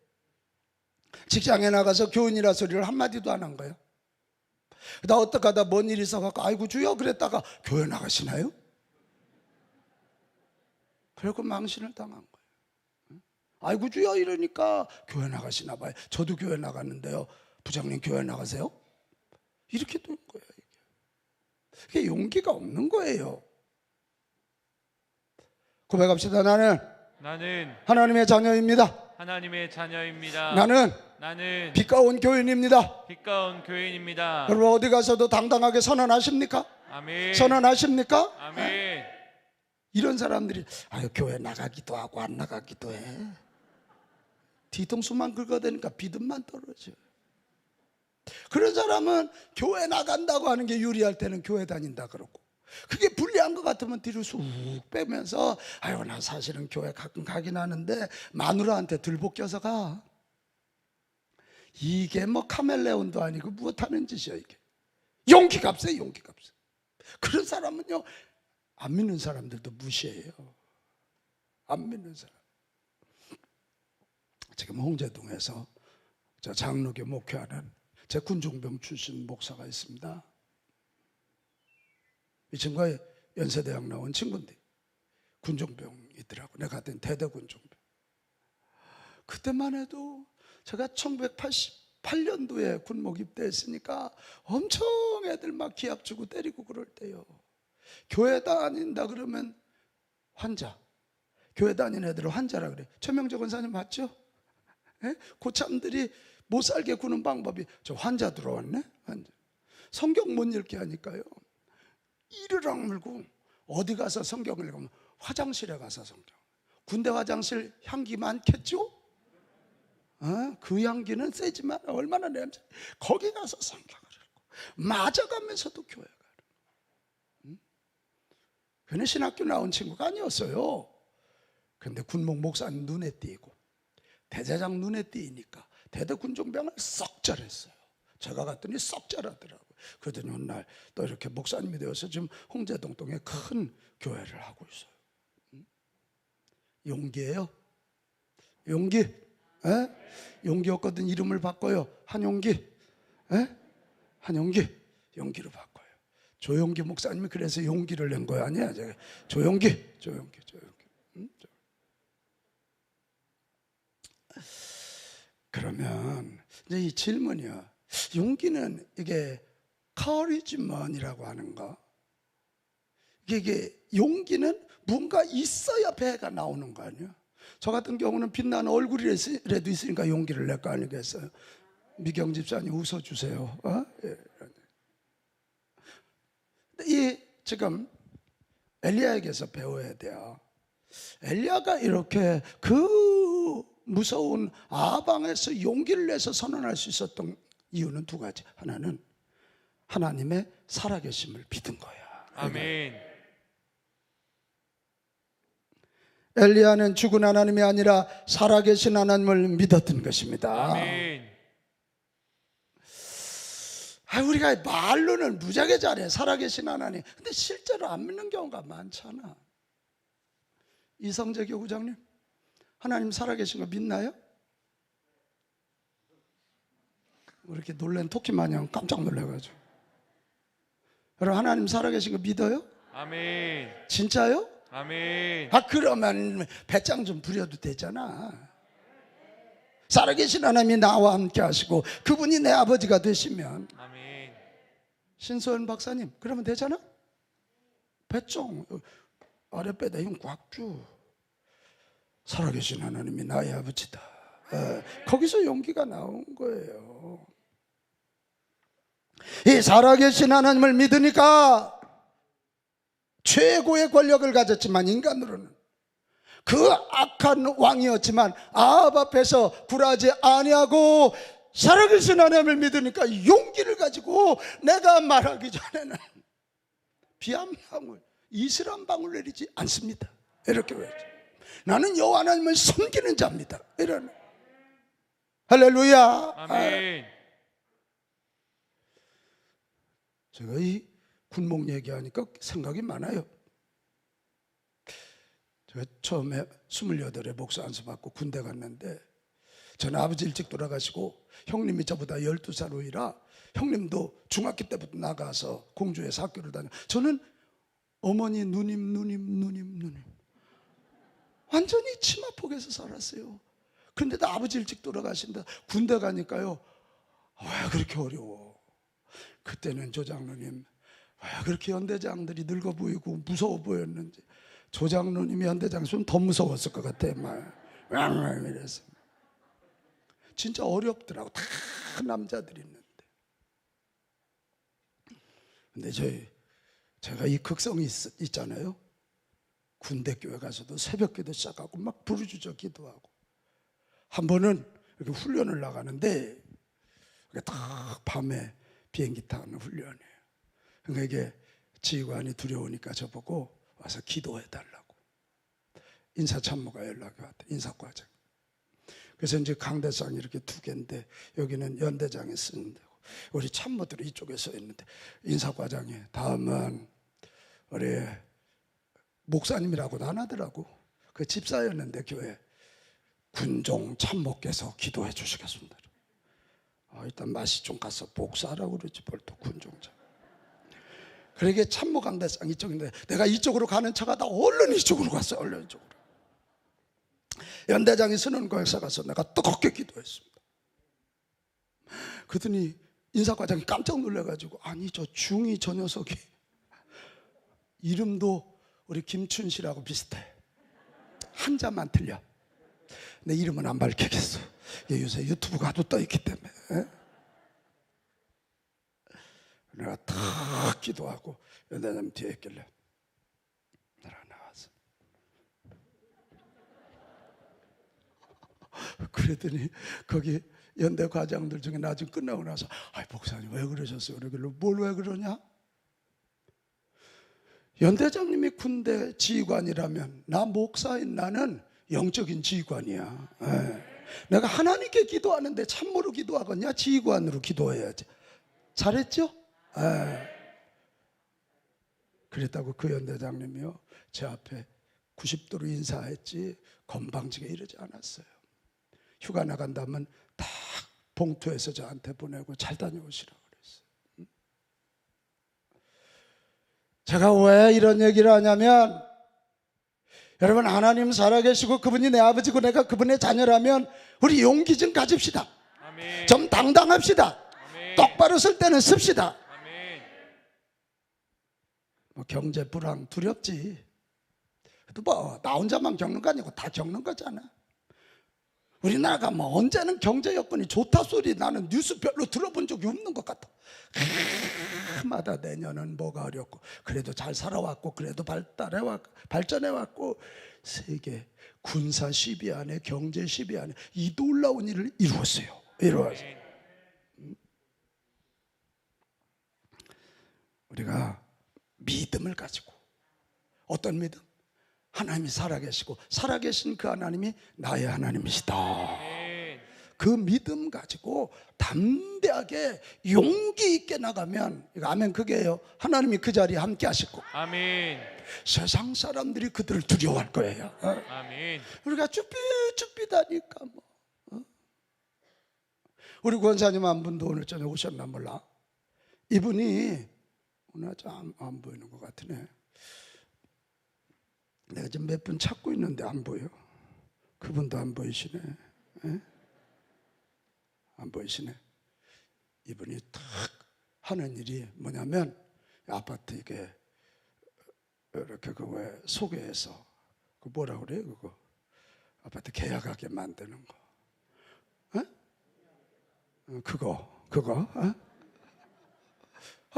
직장에 나가서 교훈이라 소리를 한마디도 안 한 거예요. 나 어떡 하다 뭔 일이 있어갖고 아이고 주여 그랬다가 교회 나가시나요? 그래서 망신을 당한 거예요. 아이고 주여 이러니까 교회 나가시나 봐요. 저도 교회 나갔는데요. 부장님 교회 나가세요? 이렇게 된 거예요. 이게 용기가 없는 거예요. 고백합시다. 나는 하나님의 자녀입니다. 하나님의 자녀입니다. 나는 빛가운 교인입니다. 빛가운 교인입니다. 여러분 어디 가서도 당당하게 선언하십니까? 아멘. 선언하십니까? 아멘. 이런 사람들이 아유 교회 나가기도 하고 안 나가기도 해. 뒤통수만 긁어대니까 비듬만 떨어져. 그런 사람은 교회 나간다고 하는 게 유리할 때는 교회 다닌다 그러고 그게 불리한 것 같으면 뒤로 쑥 빼면서 아유 나 사실은 교회 가끔 가긴 하는데 마누라한테 들복 껴서 가. 이게 뭐 카멜레온도 아니고 무엇하는 짓이야 이게. 용기 값에 용기 값에. 그런 사람은요 안 믿는 사람들도 무시해요. 안 믿는 사람. 지금 홍제동에서 저 장로교 목회하는 제 군종병 출신 목사가 있습니다. 이 친구가 연세대학 나온 친구인데 군종병이더라고. 내가 갔던 대대 군종병. 그때만 해도 제가 1988년도에 군목 입대했으니까 엄청 애들 막 기합 주고 때리고 그럴 때요. 교회 다닌다 그러면 환자. 교회 다니는 애들을 환자라 그래. 최명재 권사님 맞죠? 예? 고참들이 못 살게 구는 방법이 저 환자 들어왔네? 환자. 성경 못 읽게 하니까요. 이를 악물고 어디 가서 성경을 읽으면 화장실에 가서 성경. 군대 화장실 향기 많겠죠? 그 향기는 세지만 얼마나 냄새. 거기 가서 성경을 읽고 맞아가면서도 교회 가는. 그는 신학교 나온 친구가 아니었어요. 근데 군목 목사님 눈에 띄고 대제장 눈에 띄니까 대대 군종병을 썩 잘했어요. 제가 갔더니 썩 잘하더라고요. 그러더니 어느 날 또 이렇게 목사님이 되어서 지금 홍제동동에 큰 교회를 하고 있어요. 용기예요. 용기. 용기였거든. 이름을 바꿔요. 한용기. 한용기. 용기로 바꿔요. 조용기 목사님이 그래서 용기를 낸 거야. 아니야. 조용기. 그러면 이제 이 질문이야. 용기는 이게 커리지먼이라고 하는가? 이게 용기는 뭔가 있어야 배가 나오는 거 아니야? 저 같은 경우는 빛나는 얼굴이라도 있으니까 용기를 낼 거 아니겠어요? 미경 집사님 웃어주세요. 이 지금 엘리야에게서 배워야 돼요. 엘리야가 이렇게 그 무서운 아방에서 용기를 내서 선언할 수 있었던 이유는 두 가지. 하나는 하나님의 살아계심을 믿은 거야. 아멘. 엘리야는 죽은 하나님이 아니라 살아계신 하나님을 믿었던 것입니다. 아멘. 우리가 말로는 무지하게 잘해. 살아계신 하나님. 근데 실제로 안 믿는 경우가 많잖아. 이성재 교구장님, 하나님 살아계신 거 믿나요? 이렇게 놀란 토끼 마냥 깜짝 놀라가지고. 여러분, 하나님 살아계신 거 믿어요? 아멘. 진짜요? 아멘. 그러면 배짱 좀 부려도 되잖아. 살아계신 하나님이 나와 함께 하시고 그분이 내 아버지가 되시면. 아멘. 신소연 박사님, 그러면 되잖아? 배짱 아랫배다 힘 꽉 줘. 살아계신 하나님이 나의 아버지다. 거기서 용기가 나온 거예요. 이 살아계신 하나님을 믿으니까 최고의 권력을 가졌지만 인간으로는 그 악한 왕이었지만 아합 앞에서 굴하지 아니하고 살아계신 하나님을 믿으니까 용기를 가지고 내가 말하기 전에는 비 한 방울, 이슬 한 방울 내리지 않습니다. 이렇게 외쳐. 나는 여호와 하나님을 섬기는 자입니다. 이런. 할렐루야. 아멘. 제가 이 군목 얘기하니까 생각이 많아요. 제가 처음에 28에 목사 안수 받고 군대 갔는데, 저는 아버지 일찍 돌아가시고 형님이 저보다 12살 후이라 형님도 중학교 때부터 나가서 공주에서 학교를 다녀. 저는 어머니 누님 완전히 치마폭에서 살았어요. 그런데도 아버지 일찍 돌아가신다. 군대 가니까요, 왜 그렇게 어려워. 그때는 조장로님 왜 그렇게 연대장들이 늙어 보이고 무서워 보였는지. 조장로님이 연대장이었으면 더 무서웠을 것 같아. 막 이래서 진짜 어렵더라고. 다 남자들이 있는데. 근데 제가 이 극성이 있잖아요. 군대 교회 가서도 새벽 기도 시작하고 막 부르짖어 기도하고. 한 번은 이렇게 훈련을 나가는데 딱 밤에 비행기 타는 훈련이에요. 그러니까 이게 지휘관이 두려우니까 저보고 와서 기도해 달라고. 인사참모가 연락이 왔대. 인사과장. 그래서 이제 강대상이 이렇게 두 개인데 여기는 연대장에 쓰는 데고 우리 참모들이 이쪽에 서 있는데, 인사과장이 다음은 우리 목사님이라고도 안 하더라고. 그 집사였는데 교회 군종 참모께서 기도해 주시겠습니다. 일단 맛이 좀 가서 복사하라고 그러지 뭘 또 군종자. 그러게 참모 강대상 이쪽인데 내가 이쪽으로 가는 차가 다 얼른 이쪽으로 갔어요. 얼른 이쪽으로. 연대장이 서는 거에서 가서 내가 뜨겁게 기도했습니다. 그러더니 인사과장이 깜짝 놀라가지고, 아니 저 중이 저 녀석이 이름도 우리 김춘씨라고 비슷해. 한자만 틀려. 내 이름은 안 밝히겠어. 얘 요새 유튜브가 아주 떠있기 때문에. 내가 탁 기도하고 연대장님 뒤에 있길래 내가 나와서 그랬더니 거기 연대 과장들 중에 나중에 끝나고 나서 목사님 왜 그러셨어요? 그러길래 뭘 왜 그러냐? 연대장님이 군대 지휘관이라면 나 목사인 나는 영적인 지휘관이야. 내가 하나님께 기도하는데 참모로 기도하겠냐? 지휘관으로 기도해야지. 잘했죠? 그랬다고 그 연대장님이요 제 앞에 90도로 인사했지 건방지게 이러지 않았어요. 휴가 나간다면 딱 봉투에서 저한테 보내고 잘 다녀오시라고 그랬어요. 제가 왜 이런 얘기를 하냐면 여러분 하나님 살아계시고 그분이 내 아버지고 내가 그분의 자녀라면 우리 용기 좀 가집시다. 아멘. 좀 당당합시다. 아멘. 똑바로 쓸 때는 씁시다. 아멘. 경제 불황 두렵지. 그래도 나 혼자만 겪는 거 아니고 다 겪는 거잖아. 우리나라가 언제는 경제 여건이 좋다 소리 나는 뉴스 별로 들어본 적이 없는 것 같아. 해마다 내년은 뭐가 어렵고 그래도 잘 살아왔고 그래도 발전해왔고 세계 군사 시비 안에 경제 시비 안에 이 놀라운 일을 이루었어요. 우리가 믿음을 가지고 어떤 믿음? 하나님이 살아계시고 살아계신 그 하나님이 나의 하나님이시다. 그 믿음 가지고 담대하게 용기 있게 나가면 이거 아멘 그게요. 하나님이 그 자리에 함께 하실 거고 아멘. 세상 사람들이 그들을 두려워할 거예요. 아멘. 우리가 쭈삣쭈삣하니까 우리 권사님 한 분도 오늘 저녁 오셨나 몰라. 이분이 오늘 안 보이는 것 같으네. 내가 지금 몇 분 찾고 있는데 안 보여. 그분도 안 보이시네. 안 보이시네. 이분이 탁 하는 일이 뭐냐면 아파트 이게 이렇게 그 왜 소개해서 그 뭐라 그래요 그거 아파트 계약하게 만드는 거. 그거.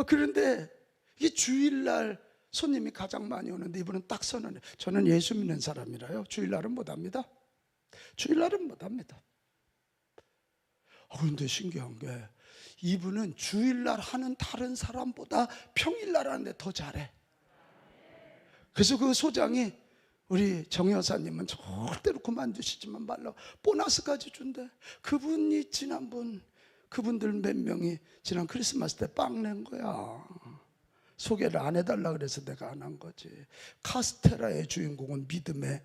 그런데 이게 주일날 손님이 가장 많이 오는데 이분은 딱 선언해. 저는 예수 믿는 사람이라요. 주일날은 못합니다. 그런데 신기한 게 이분은 주일날 하는 다른 사람보다 평일날 하는데 더 잘해. 그래서 그 소장이 우리 정 여사님은 절대로 그만두시지만 말라고 보너스까지 준대. 그분이 그분들 몇 명이 지난 크리스마스 때 빵 낸 거야. 소개를 안 해달라 그래서 내가 안 한 거지. 카스테라의 주인공은 믿음에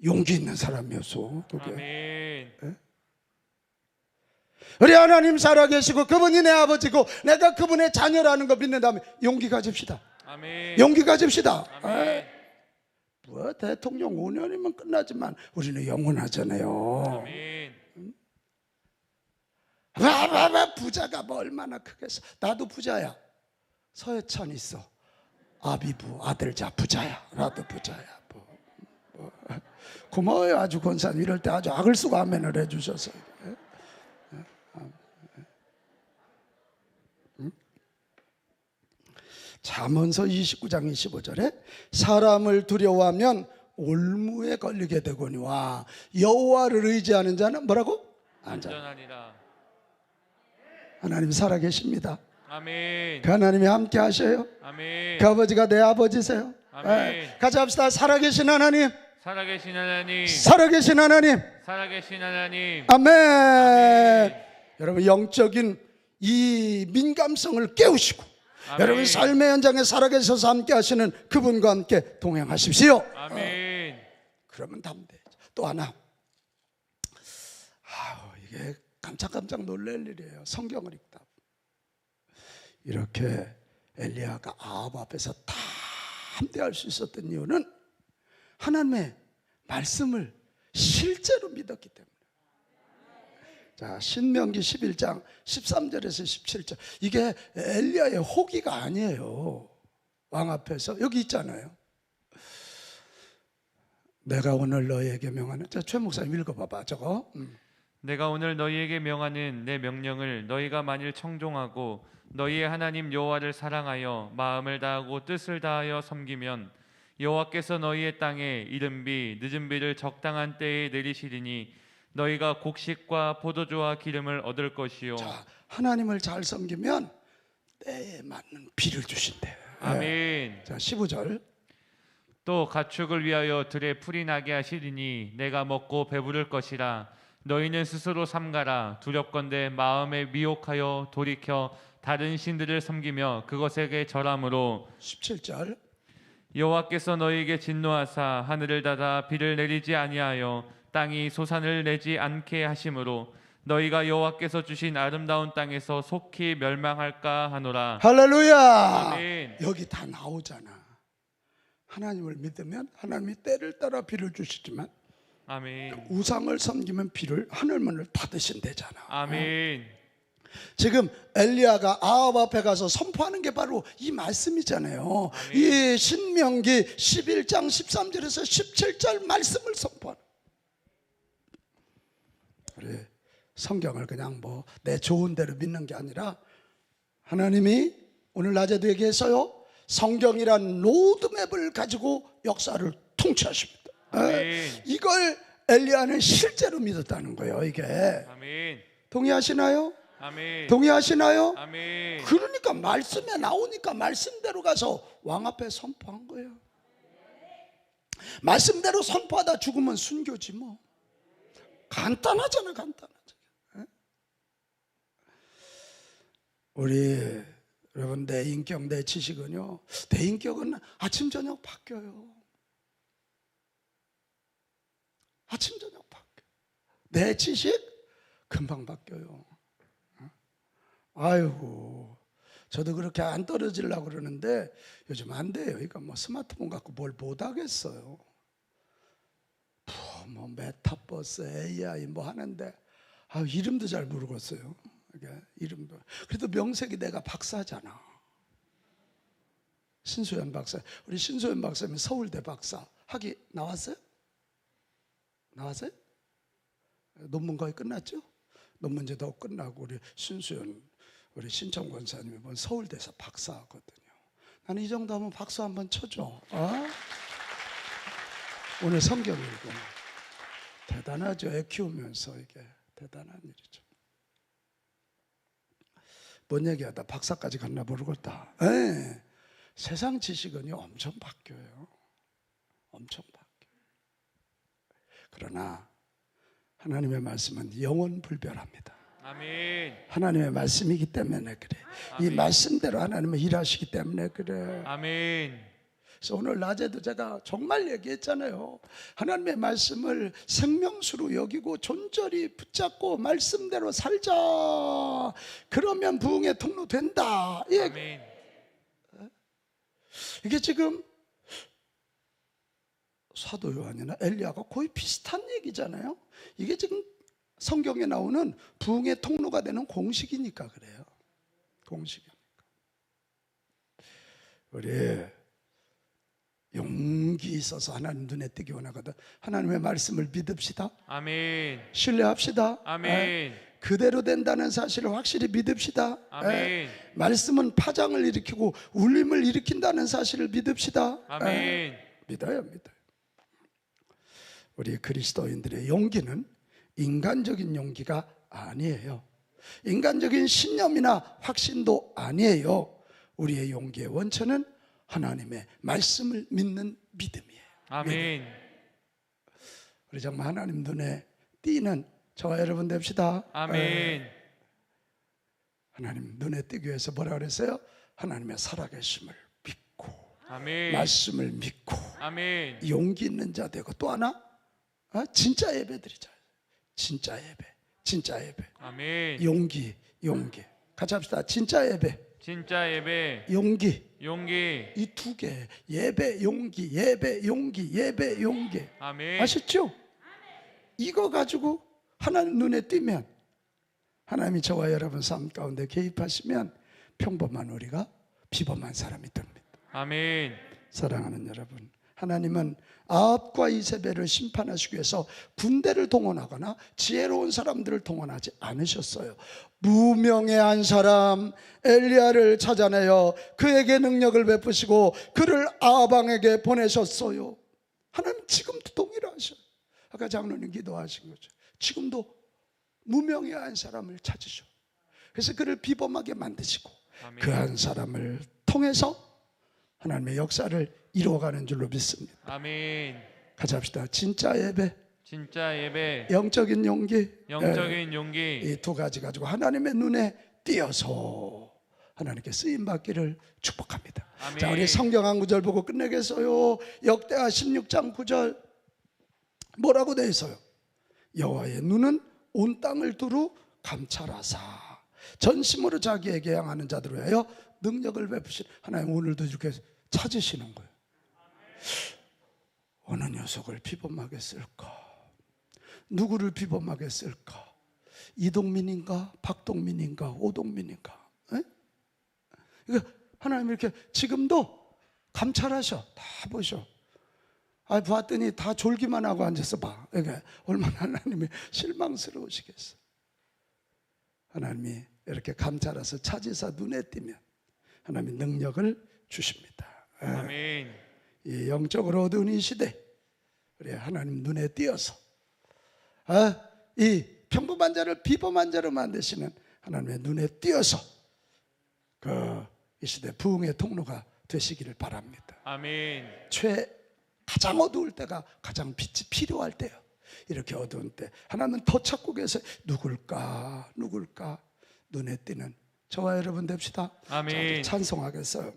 용기 있는 사람이었어. 그게. 아멘. 우리 하나님 살아계시고 그분이 내 아버지고 내가 그분의 자녀라는 거 믿는다면 용기 가집시다. 아멘. 용기 가집시다. 아멘. 뭐 대통령 5년이면 끝나지만 우리는 영원하잖아요. 아멘. 부자가 뭐 얼마나 크겠어. 나도 부자야. 서해찬 있어. 아비부 아들자 부자야. 나도 부자야. 고마워요. 아주 권사님 이럴 때 아주 악을 쓰고 아멘을 해주셔서. 잠언서 29장 25절에 사람을 두려워하면 올무에 걸리게 되거니와 여호와를 의지하는 자는 뭐라고? 안전하니라. 하나님 살아계십니다. 아멘. 그 하나님이 함께 하셔요. 아멘. 그 아버지가 내 아버지세요. 아멘. 같이 합시다. 살아계신 하나님, 살아계신 하나님. 살아계신 하나님. 살아계신 하나님. 아멘. 아멘. 여러분 영적인 이 민감성을 깨우시고 아멘. 여러분 삶의 현장에 살아계셔서 함께 하시는 그분과 함께 동행하십시오. 아멘. 그러면 담대해져. 또 하나. 이게 깜짝깜짝 놀랄 일이에요. 성경을 읽다 이렇게 엘리야가 아합 앞에서 담대할 수 있었던 이유는 하나님의 말씀을 실제로 믿었기 때문에. 자, 신명기 11장 13절에서 17절. 이게 엘리야의 호기가 아니에요. 왕 앞에서 여기 있잖아요. 내가 오늘 너희에게 명하는, 최 목사님 읽어봐봐 저거. 내가 오늘 너희에게 명하는 내 명령을 너희가 만일 청종하고 너희의 하나님 여호와를 사랑하여 마음을 다하고 뜻을 다하여 섬기면 여호와께서 너희의 땅에 이른 비 늦은 비를 적당한 때에 내리시리니 너희가 곡식과 포도주와 기름을 얻을 것이요. 자, 하나님을 잘 섬기면 때에 맞는 비를 주신대. 아멘. 자, 15절. 또 가축을 위하여 들에 풀이 나게 하시리니 내가 먹고 배부를 것이라. 너희는 스스로 삼가라. 두렵건대 마음에 미혹하여 돌이켜 다른 신들을 섬기며 그것에게 절함으로. 17절. 여호와께서 너희에게 진노하사 하늘을 닫아 비를 내리지 아니하여 땅이 소산을 내지 않게 하심으로 너희가 여호와께서 주신 아름다운 땅에서 속히 멸망할까 하노라. 할렐루야. 아멘. 여기 다 나오잖아. 하나님을 믿으면 하나님이 때를 따라 비를 주시지만 아멘. 우상을 섬기면 비를 하늘문을 닫으신대잖아. 아멘. 지금 엘리야가 아합 앞에 가서 선포하는 게 바로 이 말씀이잖아요. 아멘. 이 신명기 11장 13절에서 17절 말씀을 선포하는. 우리 성경을 그냥 뭐 내 좋은 대로 믿는 게 아니라 하나님이 오늘 낮에도 얘기했어요. 성경이란 로드맵을 가지고 역사를 통치하십니다. 아멘. 이걸 엘리야는 실제로 믿었다는 거예요. 이게 아멘. 동의하시나요? 아멘. 동의하시나요? 아멘. 그러니까 말씀에 나오니까 말씀대로 가서 왕 앞에 선포한 거예요. 말씀대로 선포하다 죽으면 순교지 뭐. 간단하잖아, 간단하잖아. 우리 여러분, 내 인격, 내 지식은요, 내 인격은 아침 저녁 바뀌어요. 아침 저녁 바뀌어. 내 지식 금방 바뀌어요. 아이고, 저도 그렇게 안 떨어지려고 그러는데 요즘 안 돼요. 그러니까 뭐 스마트폰 갖고 뭘 못 하겠어요. 뭐 메타버스, AI 뭐 하는데 이름도 잘 모르겠어요. 이름도. 그래도 명색이 내가 박사잖아. 신소연 박사. 우리 신소연 박사님 서울대 박사 학위 나왔어요? 나왔어요? 논문 거의 끝났죠? 논문제도 끝나고 우리 신수연 우리 신청 권사님이 본 서울대에서 박사거든요. 나는 이 정도 하면 박수 한번 쳐줘. 오늘 성경 읽고 대단하죠. 애 키우면서 이게 대단한 일이죠. 뭔 얘기하다 박사까지 갔나 모르겠다. 세상 지식은요 엄청 바뀌어요. 엄청 바뀌어요. 그러나 하나님의 말씀은 영원불변합니다. 아멘. 하나님의 말씀이기 때문에 그래. 이 말씀대로 하나님은 일하시기 때문에 그래. 아멘. 그래서 오늘 낮에도 제가 정말 얘기했잖아요. 하나님의 말씀을 생명수로 여기고 존절히 붙잡고 말씀대로 살자. 그러면 부흥의 통로 된다. 아멘. 이게 지금 사도 요한이나 엘리야가 거의 비슷한 얘기잖아요. 이게 지금 성경에 나오는 부흥의 통로가 되는 공식이니까 그래요. 공식이니까. 우리 용기 있어서 하나님 눈에 띄기 원하거든. 하나님의 말씀을 믿읍시다. 아멘. 신뢰합시다. 아멘. 그대로 된다는 사실을 확실히 믿읍시다. 아멘. 말씀은 파장을 일으키고 울림을 일으킨다는 사실을 믿읍시다. 아멘. 믿어요, 믿어요. 우리 그리스도인들의 용기는 인간적인 용기가 아니에요. 인간적인 신념이나 확신도 아니에요. 우리의 용기의 원천은 하나님의 말씀을 믿는 믿음이에요. 아멘. 우리 정말 하나님 눈에 띄는 저와 여러분 됩시다. 아멘. 하나님 눈에 띄기 위해서 뭐라 그랬어요? 하나님의 살아계심을 믿고 아멘. 말씀을 믿고 아멘. 용기 있는 자 되고 또 하나 진짜 예배 드리자. 진짜 예배, 진짜 예배. 아멘. 용기. 같이 합시다. 진짜 예배, 진짜 예배, 용기. 용기. 이 두 개. 예배, 용기, 예배, 용기, 예배, 용기. 아멘. 아셨죠? 이거 가지고 하나님 눈에 띄면 하나님이 저와 여러분 삶 가운데 개입하시면 평범한 우리가 비범한 사람이 됩니다. 아멘. 사랑하는 여러분, 하나님은 아합과 이세벨을 심판하시기 위해서 군대를 동원하거나 지혜로운 사람들을 동원하지 않으셨어요. 무명의 한 사람 엘리야를 찾아내어 그에게 능력을 베푸시고 그를 아합 왕에게 보내셨어요. 하나님 지금도 동일하셔요. 아까 장로님 기도하신 거죠. 지금도 무명의 한 사람을 찾으셔. 그래서 그를 비범하게 만드시고 아멘. 그 한 사람을 통해서 하나님의 역사를 이루어가는 줄로 믿습니다. 아멘. 같이 합시다. 진짜 예배, 진짜 예배, 영적인 용기, 영적인 용기, 이 두 가지 가지고 하나님의 눈에 띄어서 하나님께 쓰임 받기를 축복합니다. 아멘. 자, 우리 성경 한 구절 보고 끝내겠어요. 역대하 16장 9절 뭐라고 되어 있어요? 여호와의 눈은 온 땅을 두루 감찰하사 전심으로 자기에게 향하는 자들을 위하여 능력을 베푸신 하나님 오늘도 이렇게 찾으시는 거예요. 어느 녀석을 비범하게 쓸까? 누구를 비범하게 쓸까? 이동민인가? 박동민인가? 오동민인가? 에? 그러니까 하나님 이렇게 지금도 감찰하셔. 다 보셔. 아, 봤더니 다 졸기만 하고 앉아서 봐. 그러니까 얼마나 하나님이 실망스러우시겠어. 하나님이 이렇게 감찰해서 찾으사 눈에 띄면 하나님이 능력을 주십니다. 아멘. 이 영적으로 어두운 이 시대 우리 하나님 눈에 띄어서 이 평범한 자를 비범한 자로 만드시는 하나님의 눈에 띄어서 이 시대 부흥의 통로가 되시기를 바랍니다. 아멘. 가장 어두울 때가 가장 빛이 필요할 때요. 이렇게 어두운 때 하나님은 더 찾고 계세요. 누굴까 눈에 띄는 저와 여러분 됩시다. 아멘. 자, 우리 찬송하겠어요.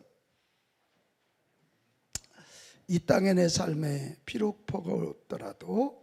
이 땅의 내 삶에 비록 버거웠더라도